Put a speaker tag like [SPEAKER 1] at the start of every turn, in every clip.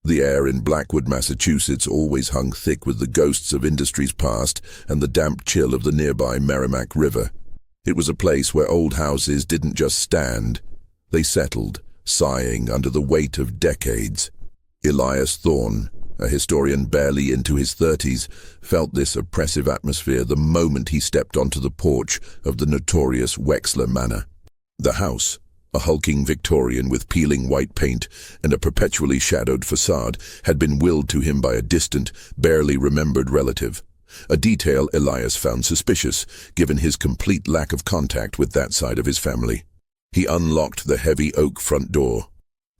[SPEAKER 1] The air in Blackwood, Massachusetts always hung thick with the ghosts of industries past and the damp chill of the nearby Merrimack River. It was a place where old houses didn't just stand, they settled, sighing under the weight of decades. Elias Thorne, a historian barely into his 30s, felt this oppressive atmosphere the moment he stepped onto the porch of the notorious Wexler Manor. The house, a hulking Victorian with peeling white paint and a perpetually shadowed facade, had been willed to him by a distant, barely remembered relative. A detail Elias found suspicious, given his complete lack of contact with that side of his family. He unlocked the heavy oak front door.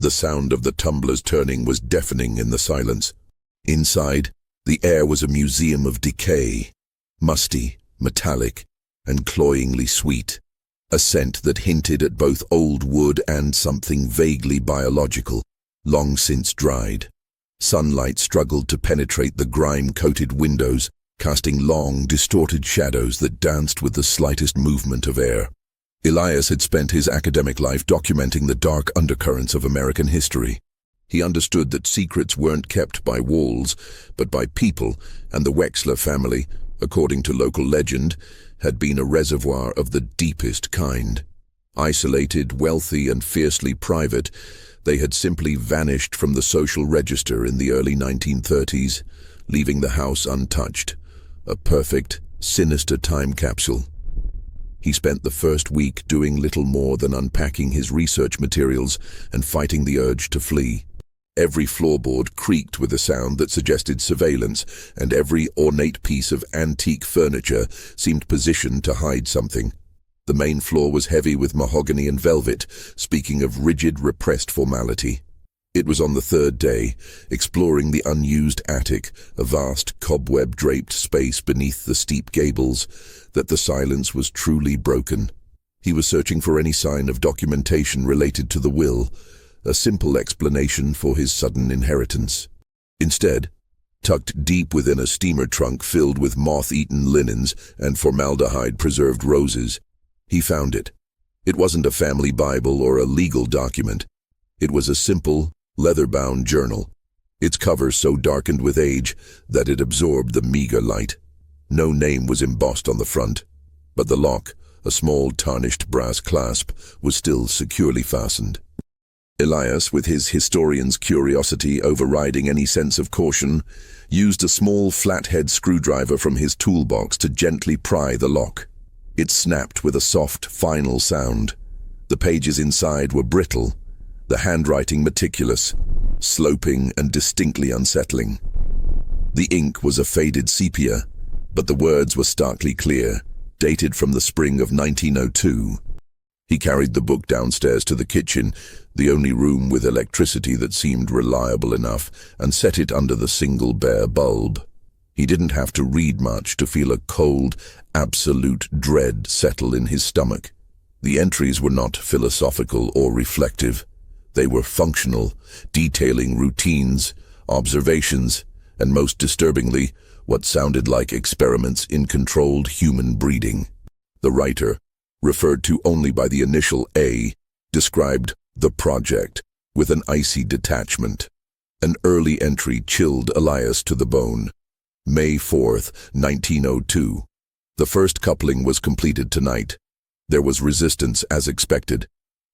[SPEAKER 1] The sound of the tumblers turning was deafening in the silence. Inside, the air was a museum of decay, musty, metallic, and cloyingly sweet. A scent that hinted at both old wood and something vaguely biological, long since dried. Sunlight struggled to penetrate the grime-coated windows, casting long, distorted shadows that danced with the slightest movement of air. Elias had spent his academic life documenting the dark undercurrents of American history. He understood that secrets weren't kept by walls, but by people, and the Wexler family, according to local legend, had been a reservoir of the deepest kind. Isolated, wealthy, and fiercely private, they had simply vanished from the social register in the early 1930s, leaving the house untouched, a perfect, sinister time capsule. He spent the first week doing little more than unpacking his research materials and fighting the urge to flee. Every floorboard creaked with a sound that suggested surveillance, and every ornate piece of antique furniture seemed positioned to hide something. The main floor was heavy with mahogany and velvet, speaking of rigid, repressed formality. It was on the third day, exploring the unused attic, a vast cobweb-draped space beneath the steep gables, that the silence was truly broken. He was searching for any sign of documentation related to the will, a simple explanation for his sudden inheritance. Instead, tucked deep within a steamer trunk filled with moth-eaten linens and formaldehyde-preserved roses, he found it. It wasn't a family Bible or a legal document. It was a simple, leather-bound journal, its cover so darkened with age that it absorbed the meager light. No name was embossed on the front, but the lock, a small tarnished brass clasp, was still securely fastened. Elias, with his historian's curiosity overriding any sense of caution, used a small flathead screwdriver from his toolbox to gently pry the lock. It snapped with a soft, final sound. The pages inside were brittle, the handwriting meticulous, sloping and distinctly unsettling. The ink was a faded sepia, but the words were starkly clear, dated from the spring of 1902. He carried the book downstairs to the kitchen, the only room with electricity that seemed reliable enough, and set it under the single bare bulb. He didn't have to read much to feel a cold, absolute dread settle in his stomach. The entries were not philosophical or reflective. They were functional, detailing routines, observations, and most disturbingly, what sounded like experiments in controlled human breeding. The writer, referred to only by the initial A, described the project with an icy detachment. An early entry chilled Elias to the bone. May 4th, 1902. The first coupling was completed tonight. There was resistance as expected,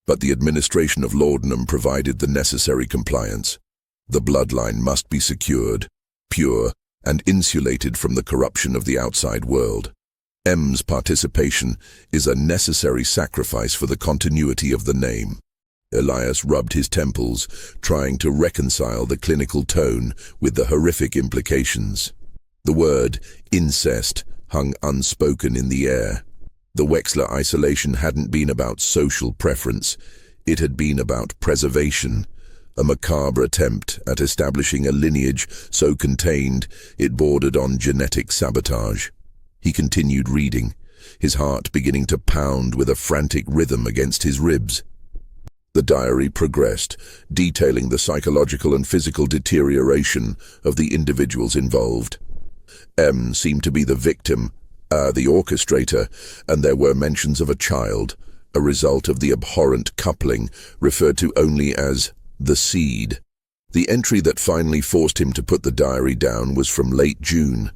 [SPEAKER 1] but the administration of laudanum provided the necessary compliance. The bloodline must be secured, pure, and insulated from the corruption of the outside world. M's participation is a necessary sacrifice for the continuity of the name. Elias rubbed his temples, trying to reconcile the clinical tone with the horrific implications. The word incest hung unspoken in the air. The Wexler isolation hadn't been about social preference, it had been about preservation, a macabre attempt at establishing a lineage so contained it bordered on genetic sabotage. He continued reading, his heart beginning to pound with a frantic rhythm against his ribs. The diary progressed, detailing the psychological and physical deterioration of the individuals involved. M seemed to be the victim, the orchestrator, and there were mentions of a child, a result of the abhorrent coupling referred to only as the seed. The entry that finally forced him to put the diary down was from late June.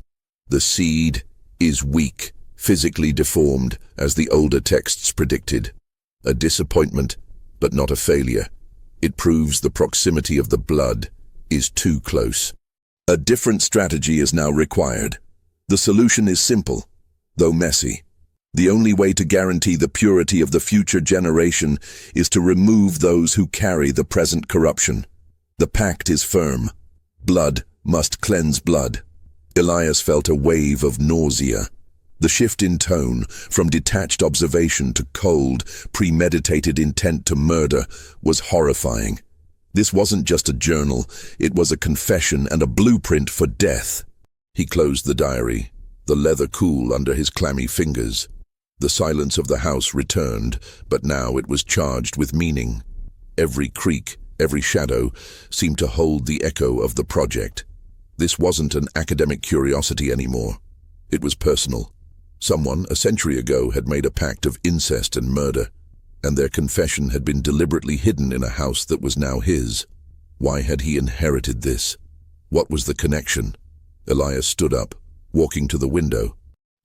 [SPEAKER 1] The seed is weak, physically deformed, as the older texts predicted. A disappointment, but not a failure. It proves the proximity of the blood is too close. A different strategy is now required. The solution is simple, though messy. The only way to guarantee the purity of the future generation is to remove those who carry the present corruption. The pact is firm. Blood must cleanse blood. Elias felt a wave of nausea. The shift in tone, from detached observation to cold, premeditated intent to murder, was horrifying. This wasn't just a journal, it was a confession and a blueprint for death. He closed the diary, the leather cool under his clammy fingers. The silence of the house returned, but now it was charged with meaning. Every creak, every shadow, seemed to hold the echo of the project. This wasn't an academic curiosity anymore. It was personal. Someone, a century ago, had made a pact of incest and murder, and their confession had been deliberately hidden in a house that was now his. Why had he inherited this? What was the connection? Elias stood up, walking to the window.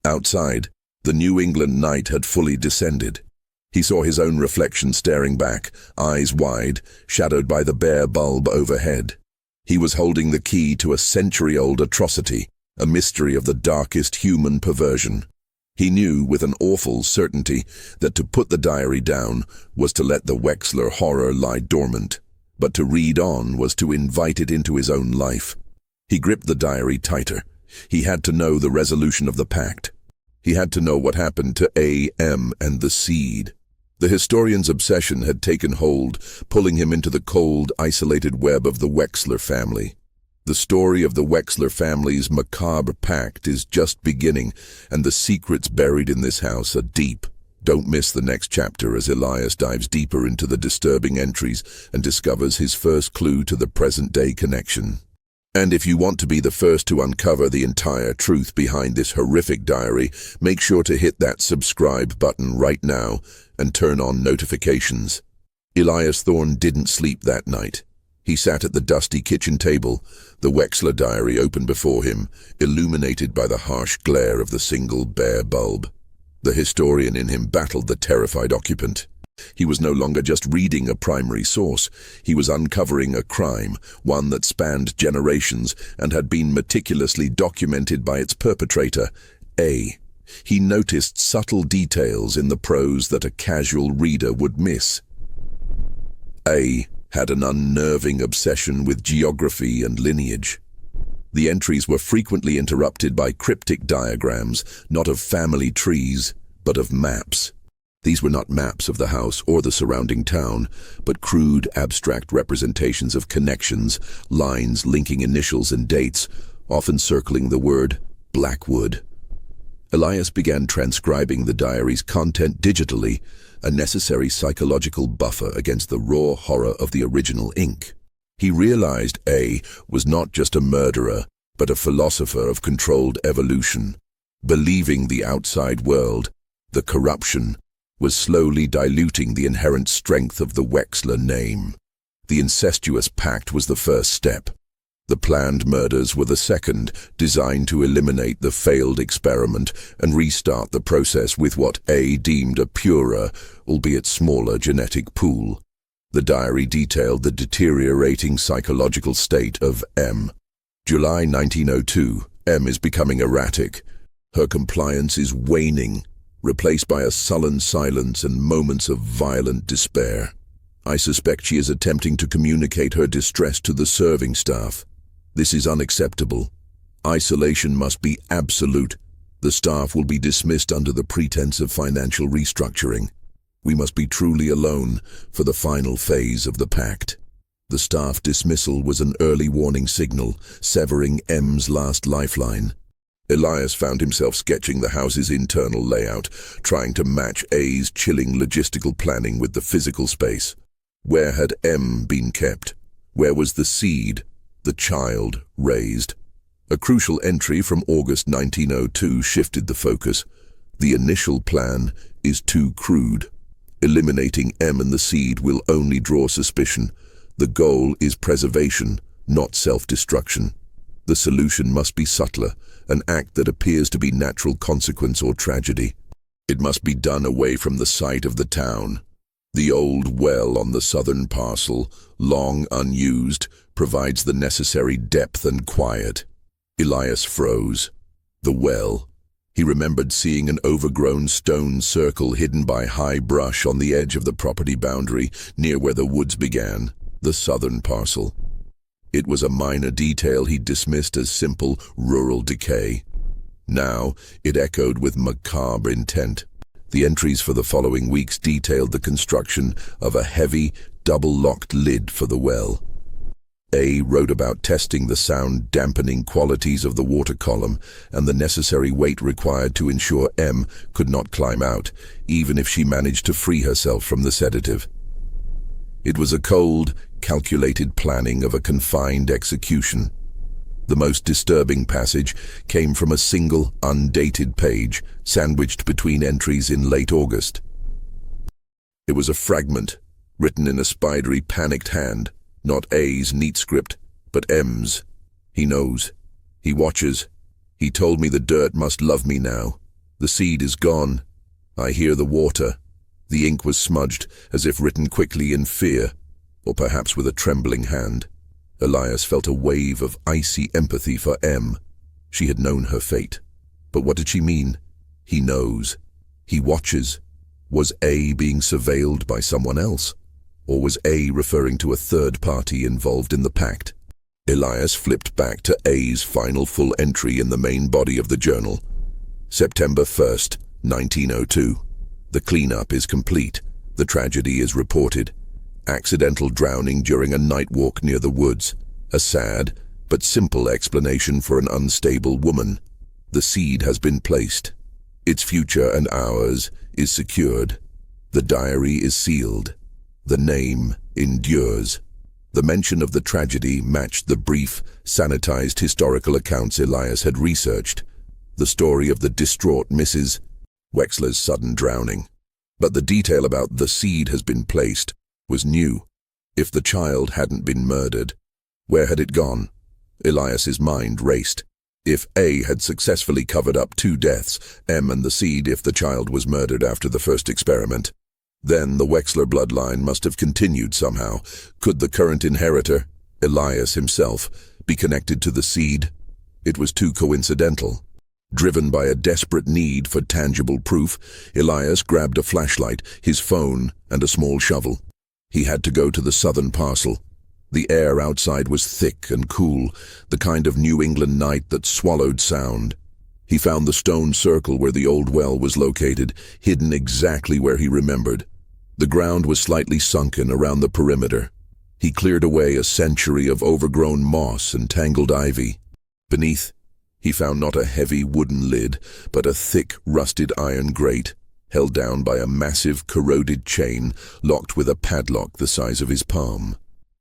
[SPEAKER 1] Outside, the New England night had fully descended. He saw his own reflection staring back, eyes wide, shadowed by the bare bulb overhead. He was holding the key to a century-old atrocity, a mystery of the darkest human perversion. He knew with an awful certainty that to put the diary down was to let the Wexler horror lie dormant, but to read on was to invite it into his own life. He gripped the diary tighter. He had to know the resolution of the pact. He had to know what happened to A.M. and the seed. The historian's obsession had taken hold, pulling him into the cold, isolated web of the Wexler family. The story of the Wexler family's macabre pact is just beginning, and the secrets buried in this house are deep. Don't miss the next chapter as Elias dives deeper into the disturbing entries and discovers his first clue to the present-day connection. And if you want to be the first to uncover the entire truth behind this horrific diary, make sure to hit that subscribe button right now and turn on notifications. Elias Thorne didn't sleep that night. He sat at the dusty kitchen table, the Wexler diary open before him, illuminated by the harsh glare of the single bare bulb. The historian in him battled the terrified occupant. He was no longer just reading a primary source. He was uncovering a crime, one that spanned generations and had been meticulously documented by its perpetrator, A. He noticed subtle details in the prose that a casual reader would miss. A had an unnerving obsession with geography and lineage. The entries were frequently interrupted by cryptic diagrams, not of family trees, but of maps. These were not maps of the house or the surrounding town, but crude, abstract representations of connections, lines linking initials and dates, often circling the word Blackwood. Elias began transcribing the diary's content digitally, a necessary psychological buffer against the raw horror of the original ink. He realized A was not just a murderer, but a philosopher of controlled evolution. Believing the outside world, the corruption, was slowly diluting the inherent strength of the Wexler name. The incestuous pact was the first step. The planned murders were the second, designed to eliminate the failed experiment and restart the process with what A deemed a purer, albeit smaller, genetic pool. The diary detailed the deteriorating psychological state of M. July 1902, M is becoming erratic. Her compliance is waning, replaced by a sullen silence and moments of violent despair. I suspect she is attempting to communicate her distress to the serving staff. This is unacceptable. Isolation must be absolute. The staff will be dismissed under the pretense of financial restructuring. We must be truly alone for the final phase of the pact. The staff dismissal was an early warning signal, severing M's last lifeline. Elias found himself sketching the house's internal layout, trying to match A's chilling logistical planning with the physical space. Where had M been kept? Where was the seed, the child, raised? A crucial entry from August 1902 shifted the focus. The initial plan is too crude. Eliminating M and the seed will only draw suspicion. The goal is preservation, not self-destruction. The solution must be subtler, an act that appears to be natural consequence or tragedy. It must be done away from the site of the town. The old well on the southern parcel, long unused, provides the necessary depth and quiet. Elias froze. The well. He remembered seeing an overgrown stone circle hidden by high brush on the edge of the property boundary, near where the woods began, the southern parcel. It was a minor detail he'd dismissed as simple rural decay. Now, it echoed with macabre intent. The entries for the following weeks detailed the construction of a heavy, double-locked lid for the well. A wrote about testing the sound-dampening qualities of the water column and the necessary weight required to ensure M could not climb out, even if she managed to free herself from the sedative. It was a cold, calculated planning of a confined execution. The most disturbing passage came from a single, undated page, sandwiched between entries in late August. It was a fragment, written in a spidery, panicked hand, not A's neat script, but M's. He knows. He watches. He told me the dirt must love me now. The seed is gone. I hear the water. The ink was smudged, as if written quickly in fear, or perhaps with a trembling hand. Elias felt a wave of icy empathy for M. She had known her fate. But what did she mean? He knows. He watches. Was A being surveilled by someone else? Or was A referring to a third party involved in the pact? Elias flipped back to A's final full entry in the main body of the journal. September 1st, 1902. The cleanup is complete. The tragedy is reported. Accidental drowning during a night walk near the woods. A sad, but simple explanation for an unstable woman. The seed has been placed. Its future and ours is secured. The diary is sealed. The name endures. The mention of the tragedy matched the brief, sanitized historical accounts Elias had researched. The story of the distraught Mrs. Wexler's sudden drowning. But the detail about the seed has been placed was new. If the child hadn't been murdered, where had it gone? Elias's mind raced. If A had successfully covered up 2 deaths, M and the seed if the child was murdered after the first experiment, then the Wexler bloodline must have continued somehow. Could the current inheritor, Elias himself, be connected to the seed? It was too coincidental. Driven by a desperate need for tangible proof, Elias grabbed a flashlight, his phone, and a small shovel. He had to go to the southern parcel. The air outside was thick and cool, the kind of New England night that swallowed sound. He found the stone circle where the old well was located, hidden exactly where he remembered. The ground was slightly sunken around the perimeter. He cleared away a century of overgrown moss and tangled ivy. Beneath, he found not a heavy wooden lid, but a thick, rusted iron grate, held down by a massive, corroded chain, locked with a padlock the size of his palm.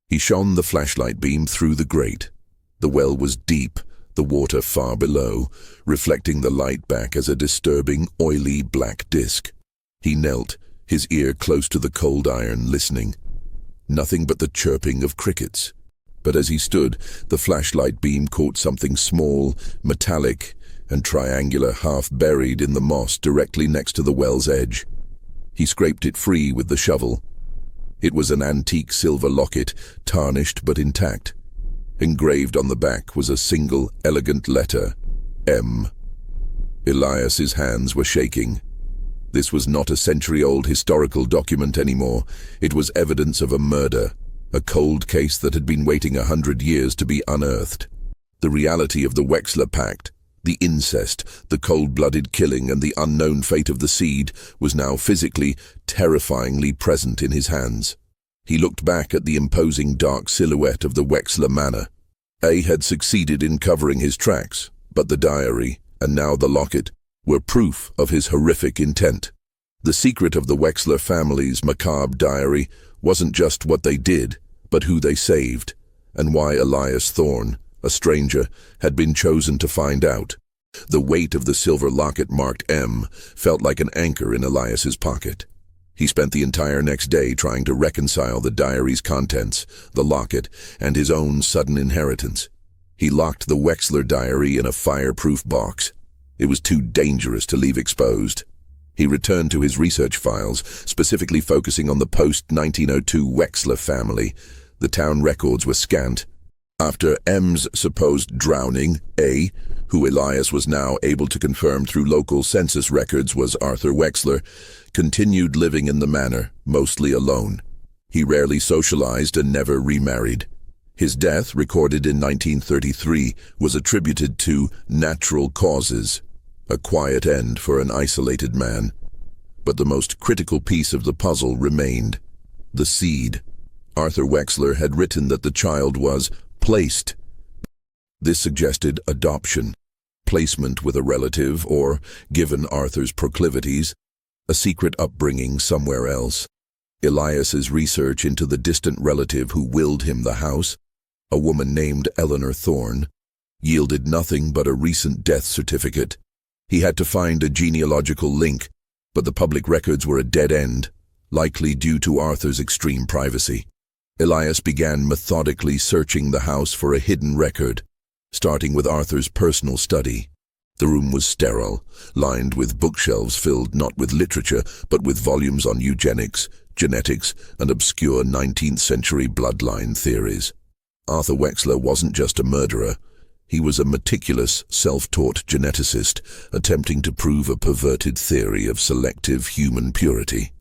[SPEAKER 1] He shone the flashlight beam through the grate. The well was deep, the water far below, reflecting the light back as a disturbing, oily black disk. He knelt, his ear close to the cold iron, listening. Nothing but the chirping of crickets. But as he stood, the flashlight beam caught something small, metallic, and triangular, half buried in the moss directly next to the well's edge. He scraped it free with the shovel. It was an antique silver locket, tarnished but intact. Engraved on the back was a single, elegant letter, M. Elias's hands were shaking. This was not a century-old historical document anymore. It was evidence of a murder, a cold case that had been waiting 100 years to be unearthed. The reality of the Wexler Pact, the incest, the cold-blooded killing, and the unknown fate of the seed was now physically, terrifyingly present in his hands. He looked back at the imposing dark silhouette of the Wexler manor. A had succeeded in covering his tracks, but the diary, and now the locket, were proof of his horrific intent. The secret of the Wexler family's macabre diary wasn't just what they did, but who they saved, and why Elias Thorne, a stranger, had been chosen to find out. The weight of the silver locket marked M felt like an anchor in Elias's pocket. He spent the entire next day trying to reconcile the diary's contents, the locket, and his own sudden inheritance. He locked the Wexler diary in a fireproof box. It was too dangerous to leave exposed. He returned to his research files, specifically focusing on the post-1902 Wexler family. The town records were scant. After M's supposed drowning, A, who Elias was now able to confirm through local census records was Arthur Wexler, continued living in the manor, mostly alone. He rarely socialized and never remarried. His death, recorded in 1933, was attributed to natural causes, a quiet end for an isolated man. But the most critical piece of the puzzle remained: the seed. Arthur Wexler had written that the child was placed. This suggested adoption, placement with a relative, or, given Arthur's proclivities, a secret upbringing somewhere else. Elias's research into the distant relative who willed him the house, a woman named Eleanor Thorne, yielded nothing but a recent death certificate. He had to find a genealogical link, but the public records were a dead end, likely due to Arthur's extreme privacy. Elias began methodically searching the house for a hidden record, starting with Arthur's personal study. The room was sterile, lined with bookshelves filled not with literature, but with volumes on eugenics, genetics, and obscure 19th century bloodline theories. Arthur Wexler wasn't just a murderer. He was a meticulous, self-taught geneticist, attempting to prove a perverted theory of selective human purity.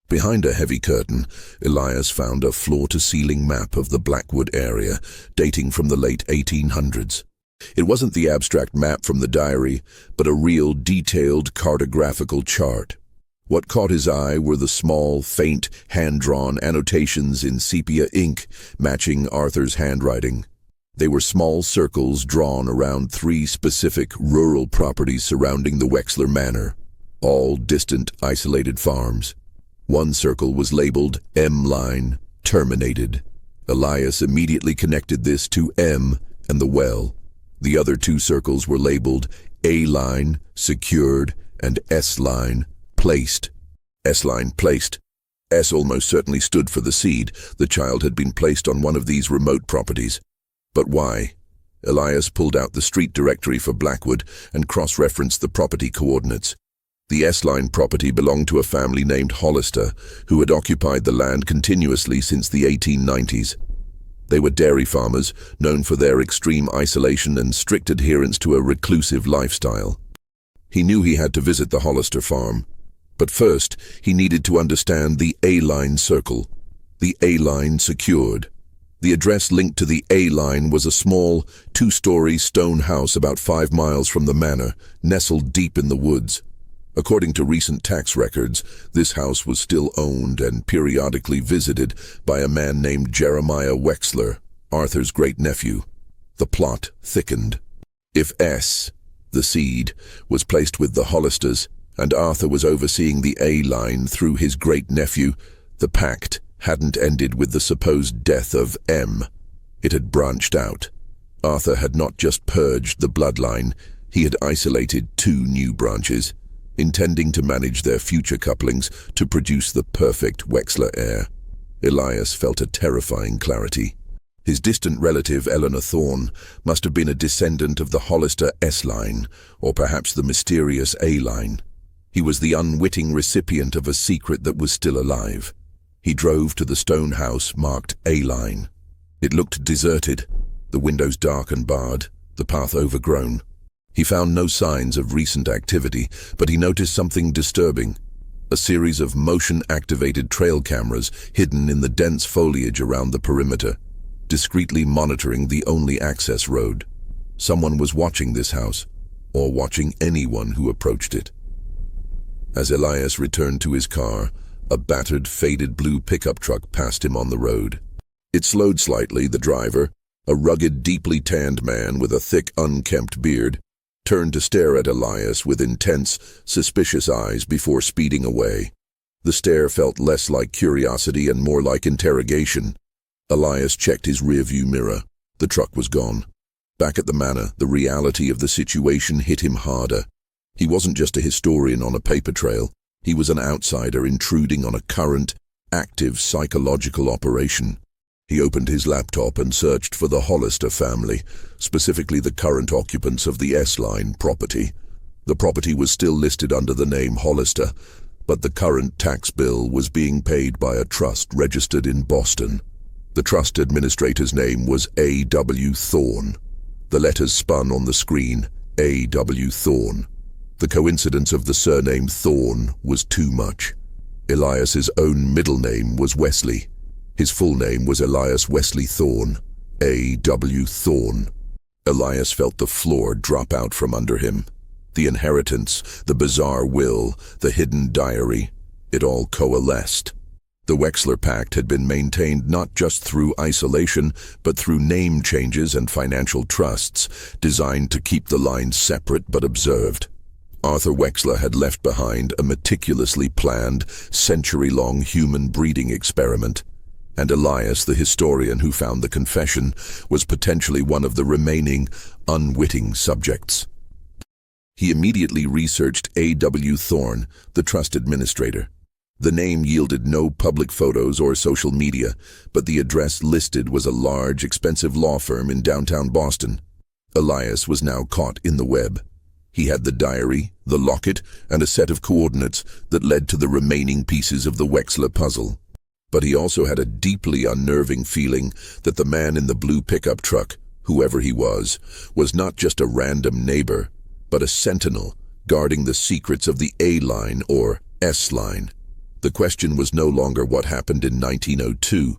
[SPEAKER 1] Behind a heavy curtain, Elias found a floor-to-ceiling map of the Blackwood area, dating from the late 1800s. It wasn't the abstract map from the diary, but a real, detailed cartographical chart. What caught his eye were the small, faint, hand-drawn annotations in sepia ink, matching Arthur's handwriting. They were small circles drawn around 3 specific rural properties surrounding the Wexler Manor, all distant, isolated farms. One circle was labeled M-line, terminated. Elias immediately connected this to M and the well. The other 2 circles were labeled A-line, secured, and S-line, placed. S-line, placed. S almost certainly stood for the seed. The child had been placed on one of these remote properties. But why? Elias pulled out the street directory for Blackwood and cross-referenced the property coordinates. The S-line property belonged to a family named Hollister, who had occupied the land continuously since the 1890s. They were dairy farmers, known for their extreme isolation and strict adherence to a reclusive lifestyle. He knew he had to visit the Hollister farm. But first, he needed to understand the A-line circle. The A-line secured. The address linked to the A-line was a small, 2-story stone house about 5 miles from the manor, nestled deep in the woods. According to recent tax records, this house was still owned and periodically visited by a man named Jeremiah Wexler, Arthur's great-nephew. The plot thickened. If S, the seed, was placed with the Hollisters, and Arthur was overseeing the A-line through his great-nephew, the pact hadn't ended with the supposed death of M. It had branched out. Arthur had not just purged the bloodline, he had isolated 2 new branches, intending to manage their future couplings to produce the perfect Wexler heir. Elias felt a terrifying clarity. His distant relative, Eleanor Thorne, must have been a descendant of the Hollister S-line, or perhaps the mysterious A-line. He was the unwitting recipient of a secret that was still alive. He drove to the stone house marked A-line. It looked deserted, the windows dark and barred, the path overgrown. He found no signs of recent activity, but he noticed something disturbing. A series of motion-activated trail cameras hidden in the dense foliage around the perimeter, discreetly monitoring the only access road. Someone was watching this house, or watching anyone who approached it. As Elias returned to his car, a battered, faded blue pickup truck passed him on the road. It slowed slightly. The driver, a rugged, deeply tanned man with a thick, unkempt beard, turned to stare at Elias with intense, suspicious eyes before speeding away. The stare felt less like curiosity and more like interrogation. Elias checked his rearview mirror. The truck was gone. Back at the manor, the reality of the situation hit him harder. He wasn't just a historian on a paper trail. He was an outsider intruding on a current, active psychological operation. He opened his laptop and searched for the Hollister family, specifically the current occupants of the S-Line property. The property was still listed under the name Hollister, but the current tax bill was being paid by a trust registered in Boston. The trust administrator's name was A.W. Thorne. The letters spun on the screen, A.W. Thorne. The coincidence of the surname Thorne was too much. Elias's own middle name was Wesley. His full name was Elias Wesley Thorne, A.W. Thorne. Elias felt the floor drop out from under him. The inheritance, the bizarre will, the hidden diary, it all coalesced. The Wexler Pact had been maintained not just through isolation, but through name changes and financial trusts, designed to keep the lines separate but observed. Arthur Wexler had left behind a meticulously planned, century-long human breeding experiment, and Elias, the historian who found the confession, was potentially one of the remaining, unwitting subjects. He immediately researched A.W. Thorne, the trust administrator. The name yielded no public photos or social media, but the address listed was a large, expensive law firm in downtown Boston. Elias was now caught in the web. He had the diary, the locket, and a set of coordinates that led to the remaining pieces of the Wexler puzzle. But he also had a deeply unnerving feeling that the man in the blue pickup truck, whoever he was not just a random neighbor, but a sentinel guarding the secrets of the A-Line or S-Line. The question was no longer what happened in 1902,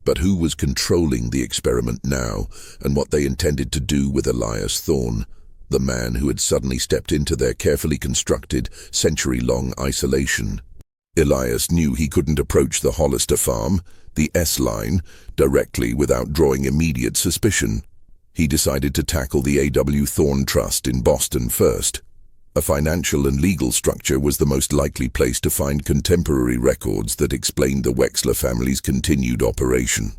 [SPEAKER 1] but who was controlling the experiment now and what they intended to do with Elias Thorne, the man who had suddenly stepped into their carefully constructed, century-long isolation. Elias knew he couldn't approach the Hollister farm, the S-Line, directly without drawing immediate suspicion. He decided to tackle the A.W. Thorne Trust in Boston first. A financial and legal structure was the most likely place to find contemporary records that explained the Wexler family's continued operation.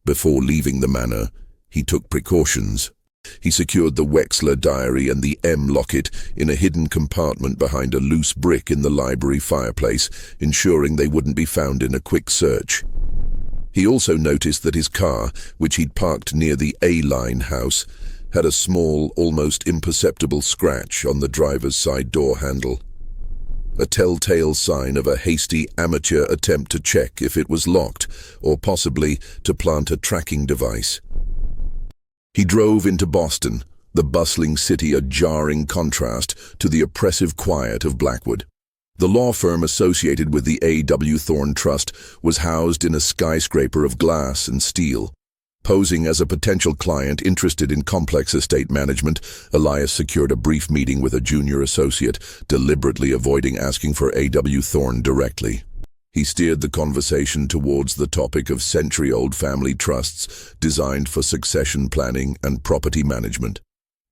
[SPEAKER 1] Before leaving the manor, he took precautions. He secured the Wexler diary and the M locket in a hidden compartment behind a loose brick in the library fireplace, ensuring they wouldn't be found in a quick search. He also noticed that his car, which he'd parked near the A-Line house, had a small, almost imperceptible scratch on the driver's side door handle. A telltale sign of a hasty amateur attempt to check if it was locked, or possibly to plant a tracking device. He drove into Boston, the bustling city a jarring contrast to the oppressive quiet of Blackwood. The law firm associated with the A.W. Thorne Trust was housed in a skyscraper of glass and steel. Posing as a potential client interested in complex estate management, Elias secured a brief meeting with a junior associate, deliberately avoiding asking for A.W. Thorne directly. He steered the conversation towards the topic of century-old family trusts designed for succession planning and property management.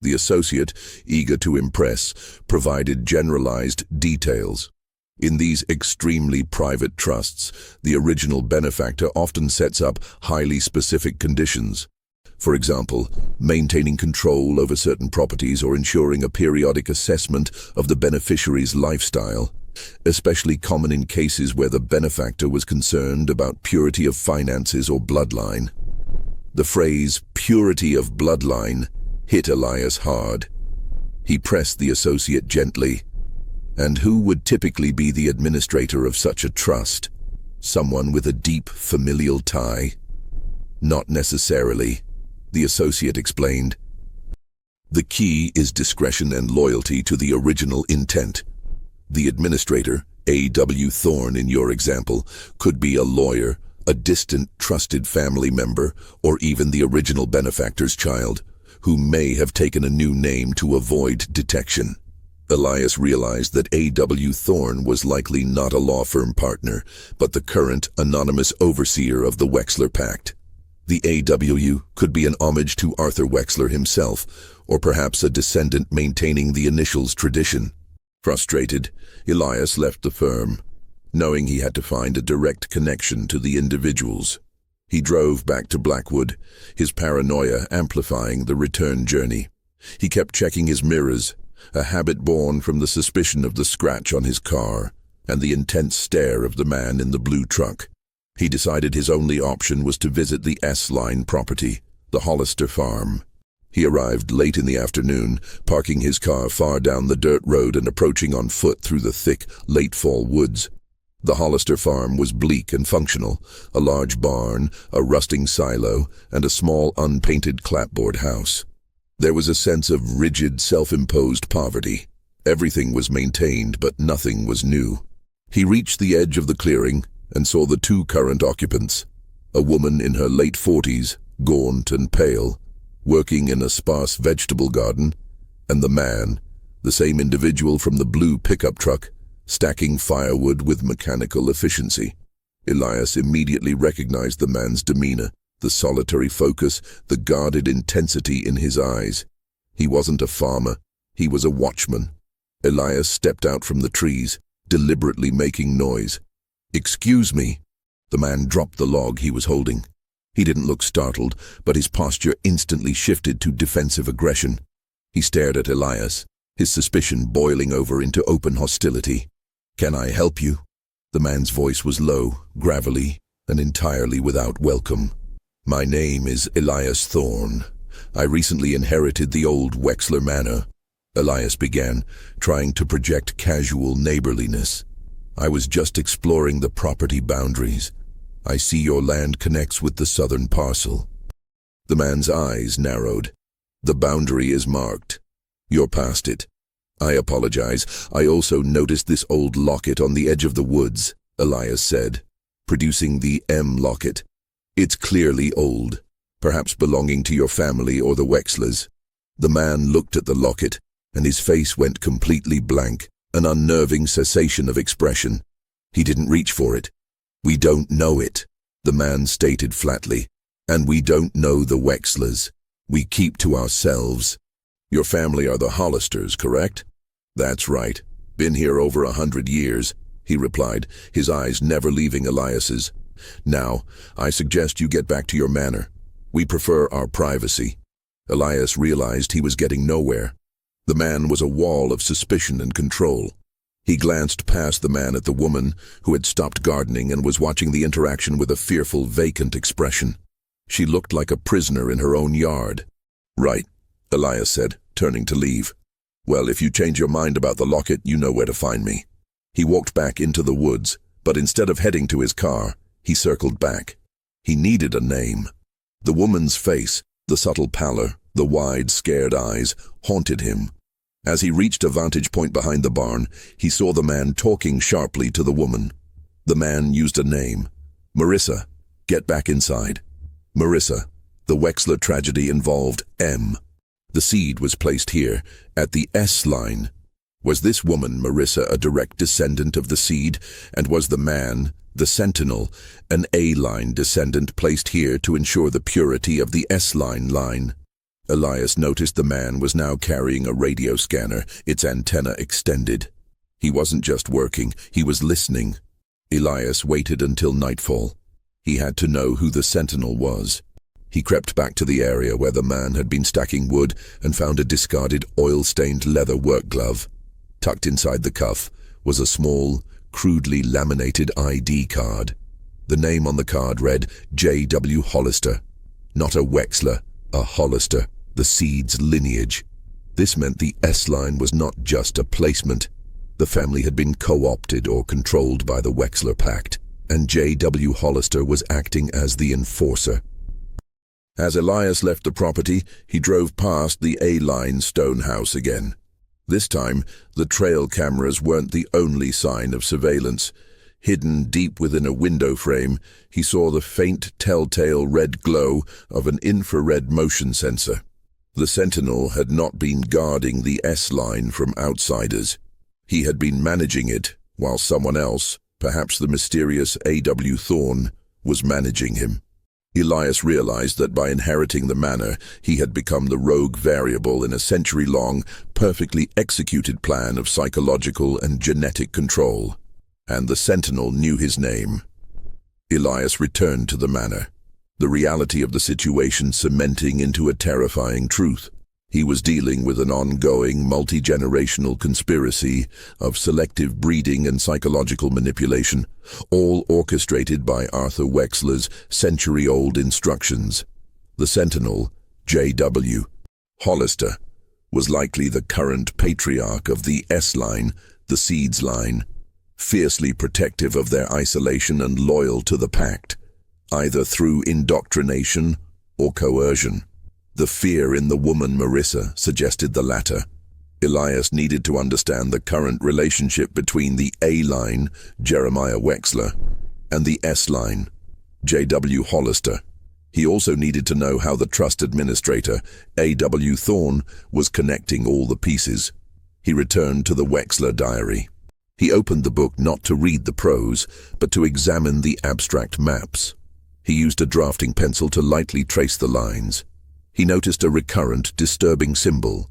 [SPEAKER 1] The associate, eager to impress, provided generalized details. In these extremely private trusts, the original benefactor often sets up highly specific conditions. For example, maintaining control over certain properties or ensuring a periodic assessment of the beneficiary's lifestyle, especially common in cases where the benefactor was concerned about purity of finances or bloodline. The phrase purity of bloodline hit Elias hard. He pressed the associate gently. And who would typically be the administrator of such a trust? Someone with a deep familial tie? Not necessarily, the associate explained. The key is discretion and loyalty to the original intent. The administrator, A.W. Thorne in your example, could be a lawyer, a distant, trusted family member, or even the original benefactor's child, who may have taken a new name to avoid detection. Elias realized that A.W. Thorne was likely not a law firm partner, but the current anonymous overseer of the Wexler Pact. The A.W. could be an homage to Arthur Wexler himself, or perhaps a descendant maintaining the initials tradition. Frustrated, Elias left the firm, knowing he had to find a direct connection to the individuals. He drove back to Blackwood, his paranoia amplifying the return journey. He kept checking his mirrors, a habit born from the suspicion of the scratch on his car and the intense stare of the man in the blue truck. He decided his only option was to visit the S-Line property, the Hollister farm. He arrived late in the afternoon, parking his car far down the dirt road and approaching on foot through the thick, late-fall woods. The Hollister farm was bleak and functional, a large barn, a rusting silo, and a small unpainted clapboard house. There was a sense of rigid, self-imposed poverty. Everything was maintained, but nothing was new. He reached the edge of the clearing and saw the two current occupants, a woman in her late 40s, gaunt and pale, working in a sparse vegetable garden, and the man, the same individual from the blue pickup truck, stacking firewood with mechanical efficiency. Elias immediately recognized the man's demeanor, the solitary focus, the guarded intensity in his eyes. He wasn't a farmer, he was a watchman. Elias stepped out from the trees, deliberately making noise. "Excuse me." The man dropped the log he was holding. He didn't look startled, but his posture instantly shifted to defensive aggression. He stared at Elias, his suspicion boiling over into open hostility. "Can I help you?" The man's voice was low, gravelly, and entirely without welcome. "My name is Elias Thorne. I recently inherited the old Wexler manor," Elias began, trying to project casual neighborliness. "I was just exploring the property boundaries. I see your land connects with the southern parcel." The man's eyes narrowed. "The boundary is marked. You're past it." "I apologize. I also noticed this old locket on the edge of the woods," Elias said, producing the M locket. "It's clearly old, perhaps belonging to your family or the Wexlers." The man looked at the locket, and his face went completely blank, an unnerving cessation of expression. He didn't reach for it. "We don't know it," the man stated flatly. "And we don't know the Wexlers. We keep to ourselves." "Your family are the Hollisters, correct?" "That's right. Been here over 100 years, he replied, his eyes never leaving Elias's. "Now, I suggest you get back to your manor. We prefer our privacy." Elias realized he was getting nowhere. The man was a wall of suspicion and control. He glanced past the man at the woman, who had stopped gardening and was watching the interaction with a fearful, vacant expression. She looked like a prisoner in her own yard. "Right," Elias said, turning to leave. "Well, if you change your mind about the locket, you know where to find me." He walked back into the woods, but instead of heading to his car, he circled back. He needed a name. The woman's face, the subtle pallor, the wide, scared eyes, haunted him. As he reached a vantage point behind the barn, he saw the man talking sharply to the woman. The man used a name. "Marissa, get back inside." Marissa, the Wexler tragedy involved M. The seed was placed here, at the S-line. Was this woman, Marissa, a direct descendant of the seed, and was the man, the sentinel, an A-line descendant placed here to ensure the purity of the S-line line? Elias noticed the man was now carrying a radio scanner, its antenna extended. He wasn't just working, he was listening. Elias waited until nightfall. He had to know who the sentinel was. He crept back to the area where the man had been stacking wood and found a discarded oil-stained leather work glove. Tucked inside the cuff was a small, crudely laminated ID card. The name on the card read J.W. Hollister. Not a Wexler, a Hollister, the seed's lineage. This meant the S-line was not just a placement. The family had been co-opted or controlled by the Wexler Pact, and J.W. Hollister was acting as the enforcer. As Elias left the property, he drove past the A-line stone house again. This time, the trail cameras weren't the only sign of surveillance. Hidden deep within a window frame, he saw the faint, telltale red glow of an infrared motion sensor. The sentinel had not been guarding the S-line from outsiders. He had been managing it, while someone else, perhaps the mysterious A.W. Thorne, was managing him. Elias realized that by inheriting the manor, he had become the rogue variable in a century-long, perfectly executed plan of psychological and genetic control. And the sentinel knew his name. Elias returned to the manor, the reality of the situation cementing into a terrifying truth. He was dealing with an ongoing, multi-generational conspiracy of selective breeding and psychological manipulation, all orchestrated by Arthur Wexler's century-old instructions. The Sentinel, J.W. Hollister, was likely the current patriarch of the S-line, the Seeds line, fiercely protective of their isolation and loyal to the Pact, either through indoctrination or coercion. The fear in the woman Marissa suggested the latter. Elias needed to understand the current relationship between the A-line, Jeremiah Wexler, and the S-line, J.W. Hollister. He also needed to know how the trust administrator, A.W. Thorne, was connecting all the pieces. He returned to the Wexler diary. He opened the book not to read the prose, but to examine the abstract maps. He used a drafting pencil to lightly trace the lines. He noticed a recurrent, disturbing symbol,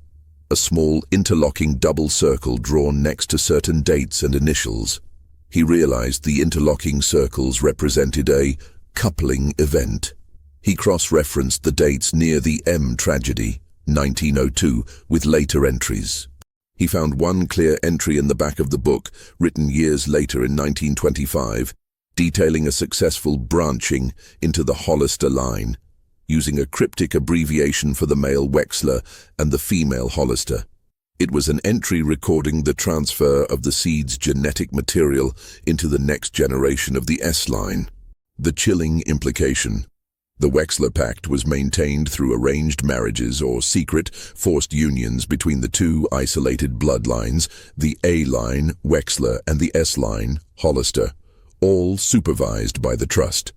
[SPEAKER 1] a small interlocking double circle drawn next to certain dates and initials. He realized the interlocking circles represented a coupling event. He cross-referenced the dates near the M tragedy, 1902, with later entries. He found one clear entry in the back of the book, written years later in 1925, detailing a successful branching into the Hollister line, using a cryptic abbreviation for the male Wexler and the female Hollister. It was an entry recording the transfer of the seed's genetic material into the next generation of the S-line. The chilling implication: the Wexler Pact was maintained through arranged marriages or secret, forced unions between the two isolated bloodlines, the A-line, Wexler, and the S-line, Hollister, all supervised by the trust.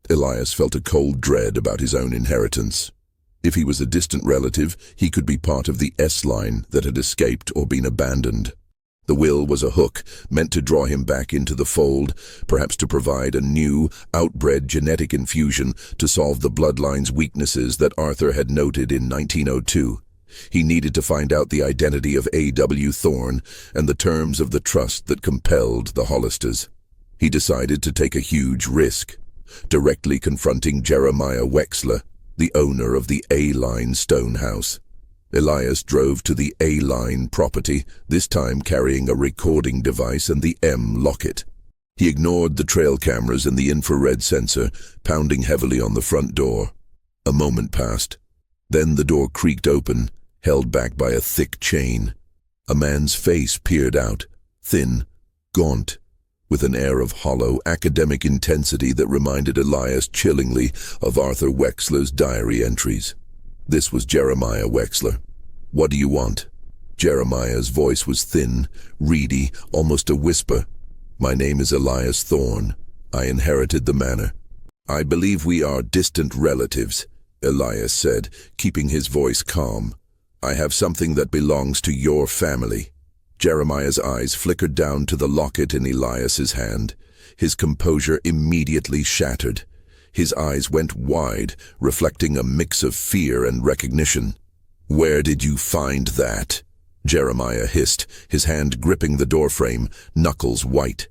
[SPEAKER 1] Elias felt a cold dread about his own inheritance. If he was a distant relative, he could be part of the S-line that had escaped or been abandoned. The will was a hook, meant to draw him back into the fold, perhaps to provide a new, outbred genetic infusion to solve the bloodline's weaknesses that Arthur had noted in 1902. He needed to find out the identity of A.W. Thorne and the terms of the trust that compelled the Hollisters. He decided to take a huge risk, directly confronting Jeremiah Wexler, the owner of the A-line stone house. Elias drove to the A-line property, this time carrying a recording device and the M locket. He ignored the trail cameras and the infrared sensor, pounding heavily on the front door. A moment passed. Then the door creaked open, held back by a thick chain. A man's face peered out, thin, gaunt, with an air of hollow, academic intensity that reminded Elias chillingly of Arthur Wexler's diary entries. This was Jeremiah Wexler. "What do you want?" Jeremiah's voice was thin, reedy, almost a whisper. "My name is Elias Thorne. I inherited the manor." "I believe we are distant relatives," Elias said, keeping his voice calm. "I have something that belongs to your family." Jeremiah's eyes flickered down to the locket in Elias's hand. His composure immediately shattered. His eyes went wide, reflecting a mix of fear and recognition. "Where did you find that?" Jeremiah hissed, his hand gripping the doorframe, knuckles white.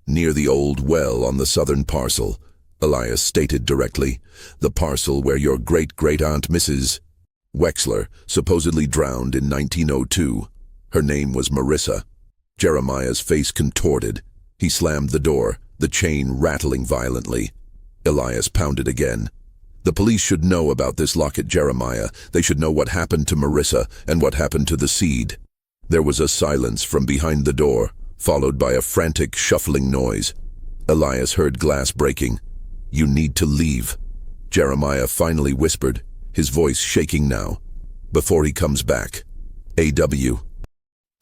[SPEAKER 1] "Near the old well on the southern parcel," Elias stated directly. "The parcel where your great-great-aunt Mrs. Wexler supposedly drowned in 1902. Her name was Marissa." Jeremiah's face contorted. He slammed the door, the chain rattling violently. Elias pounded again. "The police should know about this locket, Jeremiah. They should know what happened to Marissa and what happened to the seed." There was a silence from behind the door, followed by a frantic, shuffling noise. Elias heard glass breaking. "You need to leave," Jeremiah finally whispered, his voice shaking now. "Before he comes back. A.W.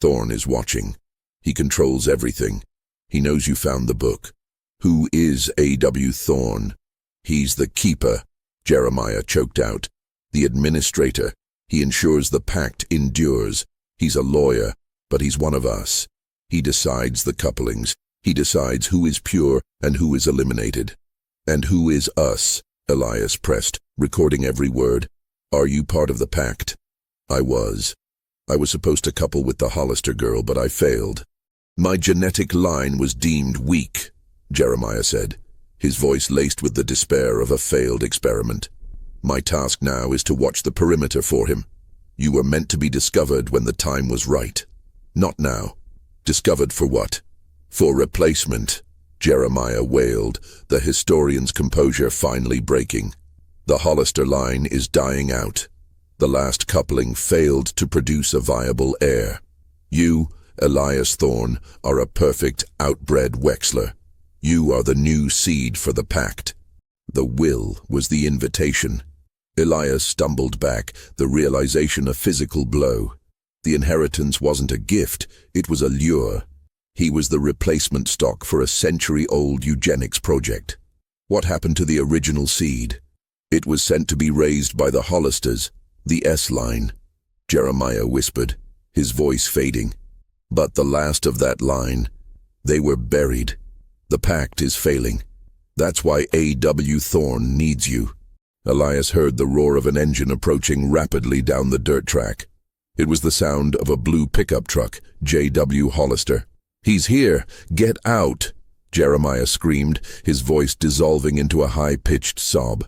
[SPEAKER 1] Thorne is watching. He controls everything. He knows you found the book." "Who is A.W. Thorne?" "He's the keeper," Jeremiah choked out. "The administrator. He ensures the pact endures. He's a lawyer, but he's one of us. He decides the couplings. He decides who is pure and who is eliminated." "And who is us?" Elias pressed, recording every word. "Are you part of the pact?" "I was. I was supposed to couple with the Hollister girl, but I failed. My genetic line was deemed weak," Jeremiah said, his voice laced with the despair of a failed experiment. "My task now is to watch the perimeter for him. You were meant to be discovered when the time was right. Not now. Discovered for what? For replacement, Jeremiah wailed, the historian's composure finally breaking. The Hollister line is dying out. The last coupling failed to produce a viable heir. You, Elias Thorne, are a perfect outbred Wexler. You are the new seed for the Pact. The will was the invitation. Elias stumbled back, the realization a physical blow. The inheritance wasn't a gift, it was a lure. He was the replacement stock for a century-old eugenics project. What happened to the original seed? It was sent to be raised by the Hollisters, the S-line, Jeremiah whispered, his voice fading. But the last of that line, they were buried. The Pact is failing. That's why A.W. Thorne needs you. Elias heard the roar of an engine approaching rapidly down the dirt track. It was the sound of a blue pickup truck, J.W. Hollister. "He's here! Get out!" Jeremiah screamed, his voice dissolving into a high-pitched sob.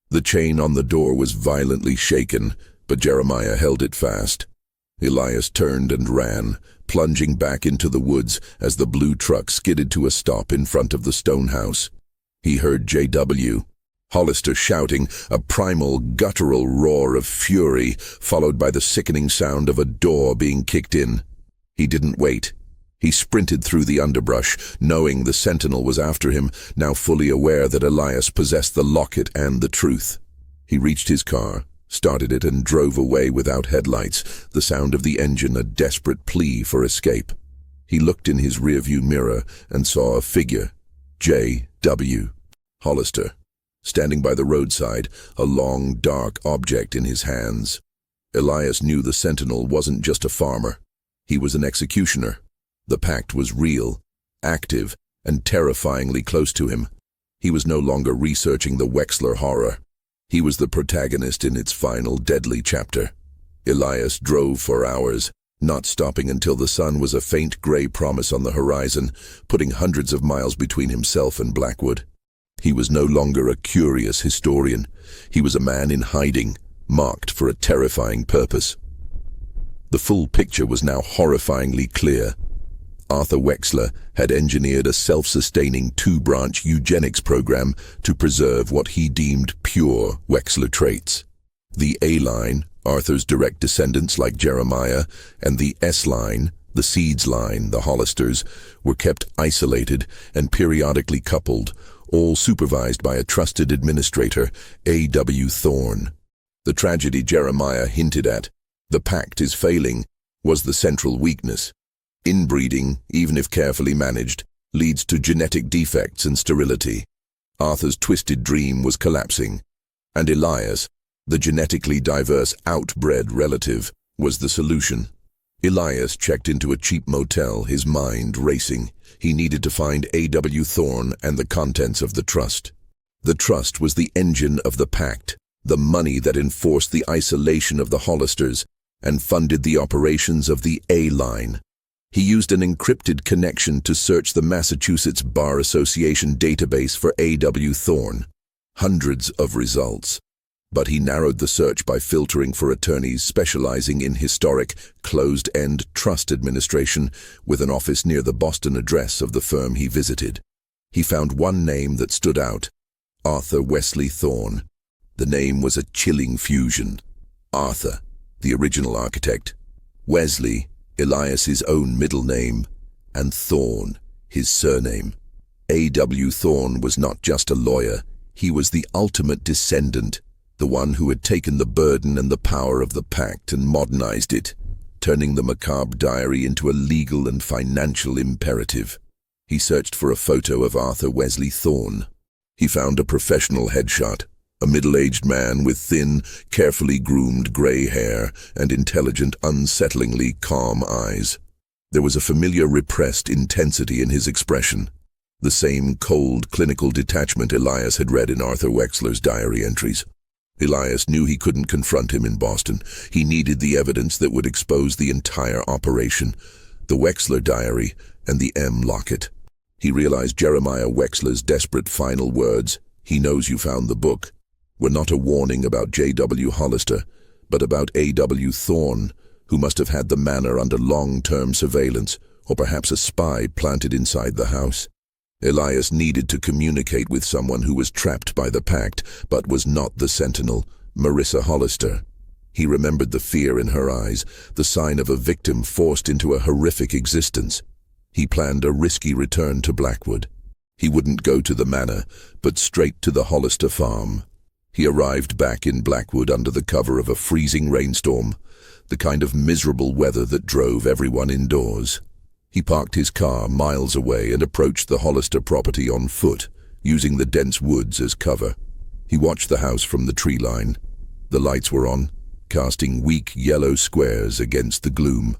[SPEAKER 1] The chain on the door was violently shaken, but Jeremiah held it fast. Elias turned and ran, plunging back into the woods as the blue truck skidded to a stop in front of the stone house. He heard J.W. Hollister shouting, a primal, guttural roar of fury, followed by the sickening sound of a door being kicked in. He didn't wait. He sprinted through the underbrush, knowing the sentinel was after him, now fully aware that Elias possessed the locket and the truth. He reached his car, started it, and drove away without headlights, the sound of the engine a desperate plea for escape. He looked in his rearview mirror and saw a figure, J.W. Hollister, standing by the roadside, a long, dark object in his hands. Elias knew the sentinel wasn't just a farmer. He was an executioner. The Pact was real, active, and terrifyingly close to him. He was no longer researching the Wexler horror. He was the protagonist in its final deadly chapter. Elias drove for hours, not stopping until the sun was a faint gray promise on the horizon, putting hundreds of miles between himself and Blackwood. He was no longer a curious historian. He was a man in hiding, marked for a terrifying purpose. The full picture was now horrifyingly clear. Arthur Wexler had engineered a self-sustaining two-branch eugenics program to preserve what he deemed pure Wexler traits. The A-line, Arthur's direct descendants like Jeremiah, and the S-line, the Seeds line, the Hollisters, were kept isolated and periodically coupled, all supervised by a trusted administrator, A.W. Thorne. The tragedy Jeremiah hinted at, the Pact is failing, was the central weakness. Inbreeding, even if carefully managed, leads to genetic defects and sterility. Arthur's twisted dream was collapsing, and Elias, the genetically diverse outbred relative, was the solution. Elias checked into a cheap motel, his mind racing. He needed to find A.W. Thorne and the contents of the trust. The trust was the engine of the Pact, the money that enforced the isolation of the Hollisters and funded the operations of the A-line. He used an encrypted connection to search the Massachusetts Bar Association database for A.W. Thorne. Hundreds of results. But he narrowed the search by filtering for attorneys specializing in historic, closed-end trust administration with an office near the Boston address of the firm he visited. He found one name that stood out, Arthur Wesley Thorne. The name was a chilling fusion. Arthur, the original architect, Wesley, Elias's own middle name, and Thorne, his surname. A.W. Thorne was not just a lawyer, he was the ultimate descendant, the one who had taken the burden and the power of the Pact and modernized it, turning the Macabre diary into a legal and financial imperative. He searched for a photo of Arthur Wesley Thorne. He found a professional headshot, a middle-aged man with thin, carefully groomed gray hair and intelligent, unsettlingly calm eyes. There was a familiar repressed intensity in his expression, the same cold, clinical detachment Elias had read in Arthur Wexler's diary entries. Elias knew he couldn't confront him in Boston. He needed the evidence that would expose the entire operation, the Wexler diary and the M locket. He realized Jeremiah Wexler's desperate final words, "He knows you found the book," were not a warning about J.W. Hollister, but about A.W. Thorne, who must have had the manor under long-term surveillance, or perhaps a spy planted inside the house. Elias needed to communicate with someone who was trapped by the Pact, but was not the Sentinel, Marissa Hollister. He remembered the fear in her eyes, the sign of a victim forced into a horrific existence. He planned a risky return to Blackwood. He wouldn't go to the manor, but straight to the Hollister farm. He arrived back in Blackwood under the cover of a freezing rainstorm, the kind of miserable weather that drove everyone indoors. He parked his car miles away and approached the Hollister property on foot, using the dense woods as cover. He watched the house from the tree line. The lights were on, casting weak yellow squares against the gloom.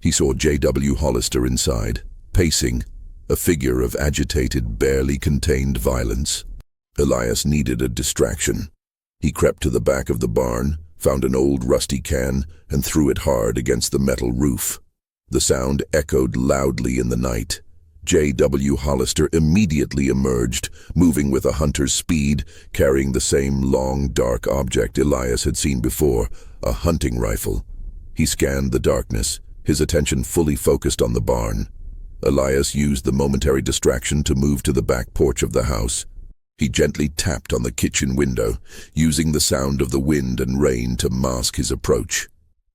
[SPEAKER 1] He saw J.W. Hollister inside, pacing, a figure of agitated, barely contained violence. Elias needed a distraction. He crept to the back of the barn, found an old rusty can, and threw it hard against the metal roof. The sound echoed loudly in the night. J.W. Hollister immediately emerged, moving with a hunter's speed, carrying the same long, dark object Elias had seen before, a hunting rifle. He scanned the darkness, his attention fully focused on the barn. Elias used the momentary distraction to move to the back porch of the house. He gently tapped on the kitchen window, using the sound of the wind and rain to mask his approach.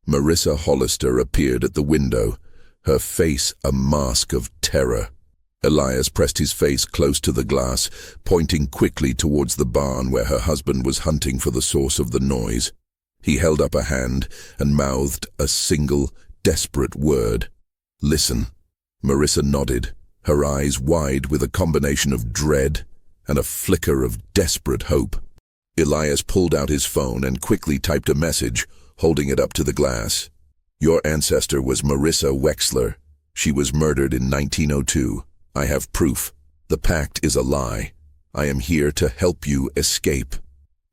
[SPEAKER 1] Marissa Hollister appeared at the window, her face a mask of terror. Elias pressed his face close to the glass, pointing quickly towards the barn where her husband was hunting for the source of the noise. He held up a hand and mouthed a single, desperate word. "Listen." Marissa nodded, her eyes wide with a combination of dread and a flicker of desperate hope. Elias pulled out his phone and quickly typed a message, holding it up to the glass. "Your ancestor was Marissa Wexler. She was murdered in 1902. I have proof. The Pact is a lie. I am here to help you escape."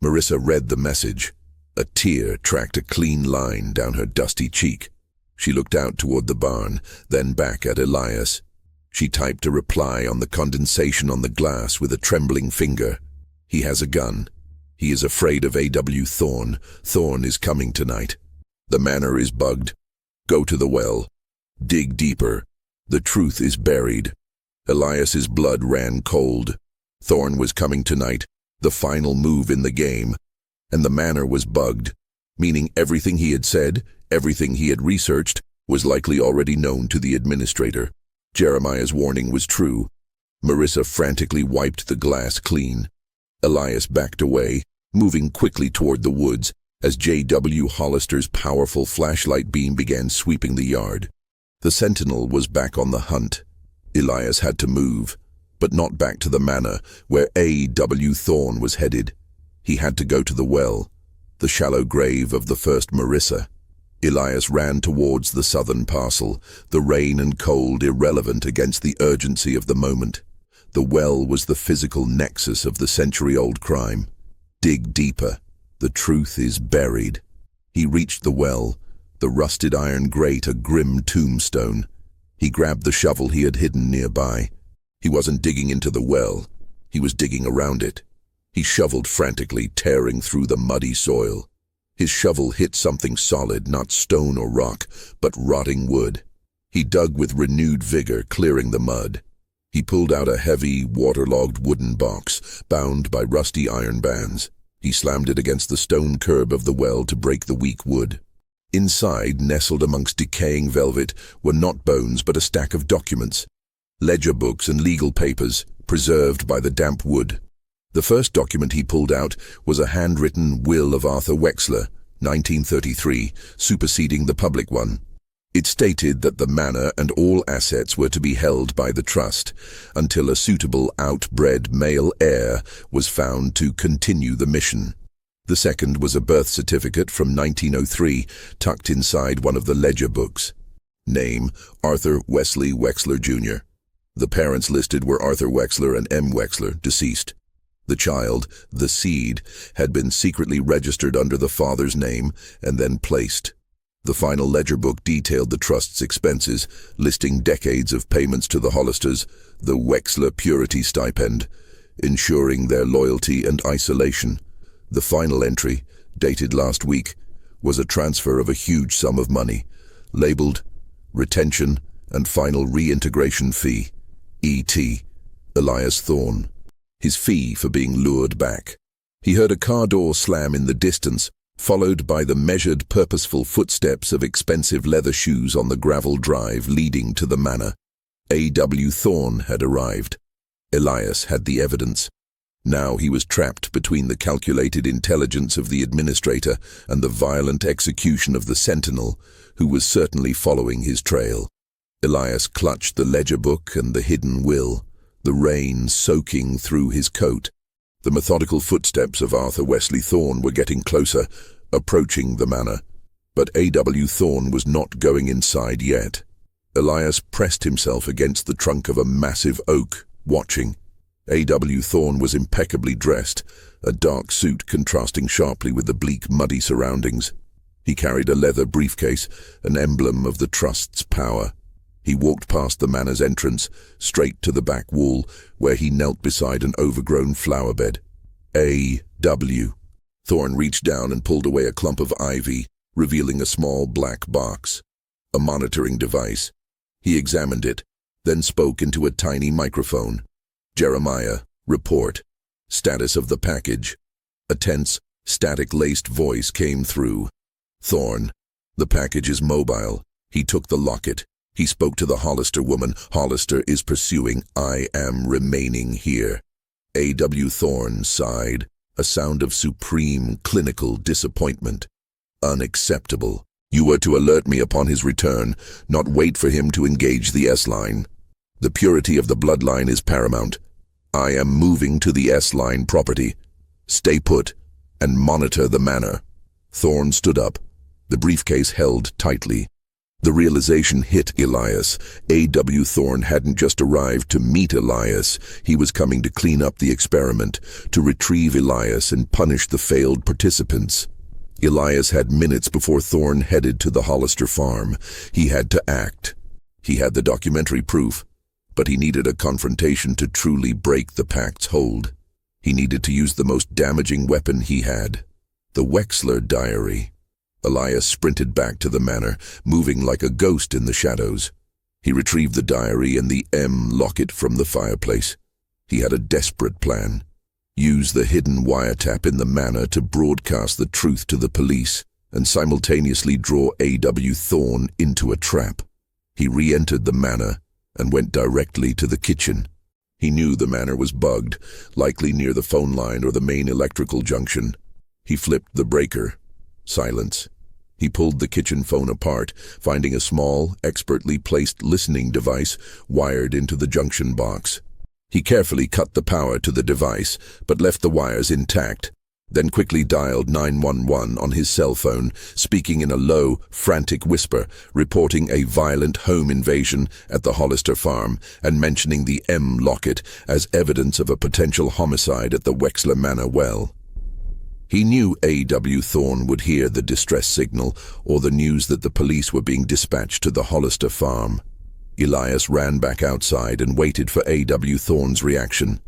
[SPEAKER 1] Marissa read the message. A tear tracked a clean line down her dusty cheek. She looked out toward the barn, then back at Elias. She typed a reply on the condensation on the glass with a trembling finger. "He has a gun. He is afraid of A.W. Thorne. Thorne is coming tonight. The manor is bugged. Go to the well. Dig deeper. The truth is buried." Elias's blood ran cold. Thorne was coming tonight, the final move in the game. And the manor was bugged, meaning everything he had said, everything he had researched, was likely already known to the administrator. Jeremiah's warning was true. Marissa frantically wiped the glass clean. Elias backed away, moving quickly toward the woods, as J.W. Hollister's powerful flashlight beam began sweeping the yard. The Sentinel was back on the hunt. Elias had to move, but not back to the manor, where A.W. Thorne was headed. He had to go to the well, the shallow grave of the first Marissa. Elias ran towards the southern parcel, the rain and cold irrelevant against the urgency of the moment. The well was the physical nexus of the century-old crime. Dig deeper. The truth is buried. He reached the well, the rusted iron grate a grim tombstone. He grabbed the shovel he had hidden nearby. He wasn't digging into the well. He was digging around it. He shoveled frantically, tearing through the muddy soil. His shovel hit something solid, not stone or rock, but rotting wood. He dug with renewed vigor, clearing the mud. He pulled out a heavy, waterlogged wooden box, bound by rusty iron bands. He slammed it against the stone curb of the well to break the weak wood. Inside, nestled amongst decaying velvet, were not bones but a stack of documents, ledger books and legal papers, preserved by the damp wood. The first document he pulled out was a handwritten will of Arthur Wexler, 1933, superseding the public one. It stated that the manor and all assets were to be held by the trust until a suitable outbred male heir was found to continue the mission. The second was a birth certificate from 1903 tucked inside one of the ledger books. Name, Arthur Wesley Wexler, Jr. The parents listed were Arthur Wexler and M. Wexler, deceased. The child, the seed, had been secretly registered under the father's name and then placed. The final ledger book detailed the trust's expenses, listing decades of payments to the Hollisters, the Wexler Purity Stipend, ensuring their loyalty and isolation. The final entry, dated last week, was a transfer of a huge sum of money, labeled Retention and Final Reintegration Fee, E.T. Elias Thorne. His fee for being lured back. He heard a car door slam in the distance, followed by the measured, purposeful footsteps of expensive leather shoes on the gravel drive leading to the manor. A.W. Thorne had arrived. Elias had the evidence. Now he was trapped between the calculated intelligence of the administrator and the violent execution of the sentinel, who was certainly following his trail. Elias clutched the ledger book and the hidden will, the rain soaking through his coat. The methodical footsteps of Arthur Wesley Thorne were getting closer, approaching the manor. But A.W. Thorne was not going inside yet. Elias pressed himself against the trunk of a massive oak, watching. A.W. Thorne was impeccably dressed, a dark suit contrasting sharply with the bleak, muddy surroundings. He carried a leather briefcase, an emblem of the Trust's power. He walked past the manor's entrance, straight to the back wall, where he knelt beside an overgrown flower bed. A.W. Thorne reached down and pulled away a clump of ivy, revealing a small black box. A monitoring device. He examined it, then spoke into a tiny microphone. Jeremiah, report. Status of the package. A tense, static-laced voice came through. Thorne, the package is mobile. He took the locket. He spoke to the Hollister woman. Hollister is pursuing. I am remaining here. A.W. Thorne sighed, a sound of supreme clinical disappointment. Unacceptable. You were to alert me upon his return, not wait for him to engage the S-line. The purity of the bloodline is paramount. I am moving to the S-line property. Stay put and monitor the manor. Thorne stood up, the briefcase held tightly. The realization hit Elias. A.W. Thorne hadn't just arrived to meet Elias. He was coming to clean up the experiment, to retrieve Elias and punish the failed participants. Elias had minutes before Thorne headed to the Hollister farm. He had to act. He had the documentary proof, but he needed a confrontation to truly break the Pact's hold. He needed to use the most damaging weapon he had, the Wexler diary. Elias sprinted back to the manor, moving like a ghost in the shadows. He retrieved the diary and the M locket from the fireplace. He had a desperate plan. Use the hidden wiretap in the manor to broadcast the truth to the police and simultaneously draw A.W. Thorne into a trap. He re-entered the manor and went directly to the kitchen. He knew the manor was bugged, likely near the phone line or the main electrical junction. He flipped the breaker. Silence. He pulled the kitchen phone apart, finding a small, expertly placed listening device wired into the junction box. He carefully cut the power to the device, but left the wires intact, then quickly dialed 911 on his cell phone, speaking in a low, frantic whisper, reporting a violent home invasion at the Hollister farm and mentioning the M locket as evidence of a potential homicide at the Wexler Manor well. He knew A.W. Thorne would hear the distress signal or the news that the police were being dispatched to the Hollister farm. Elias ran back outside and waited for A.W. Thorne's reaction.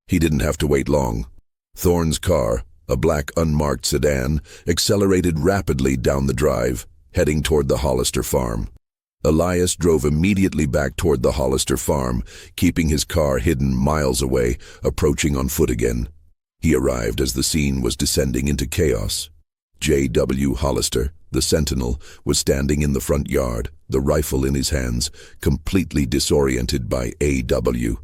[SPEAKER 1] He didn't have to wait long. Thorne's car, a black unmarked sedan, accelerated rapidly down the drive, heading toward the Hollister farm. Elias drove immediately back toward the Hollister farm, keeping his car hidden miles away, approaching on foot again. He arrived as the scene was descending into chaos. J.W. Hollister, the sentinel, was standing in the front yard, the rifle in his hands, completely disoriented by A.W.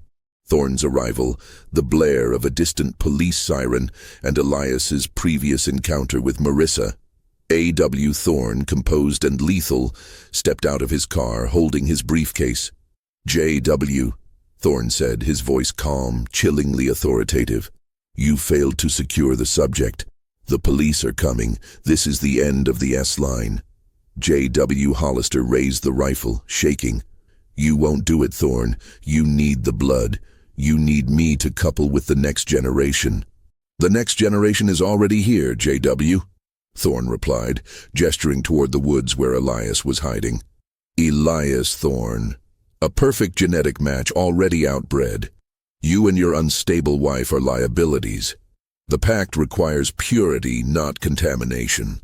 [SPEAKER 1] Thorne's arrival, the blare of a distant police siren, and Elias's previous encounter with Marissa. A.W. Thorne, composed and lethal, stepped out of his car, holding his briefcase. J.W., Thorne said, his voice calm, chillingly authoritative. You failed to secure the subject. The police are coming. This is the end of the S-line. J.W. Hollister raised the rifle, shaking. You won't do it, Thorne. You need the blood. You need me to couple with the next generation. The next generation is already here, J.W., Thorne replied, gesturing toward the woods where Elias was hiding. Elias Thorne. A perfect genetic match, already outbred. You and your unstable wife are liabilities. The pact requires purity, not contamination.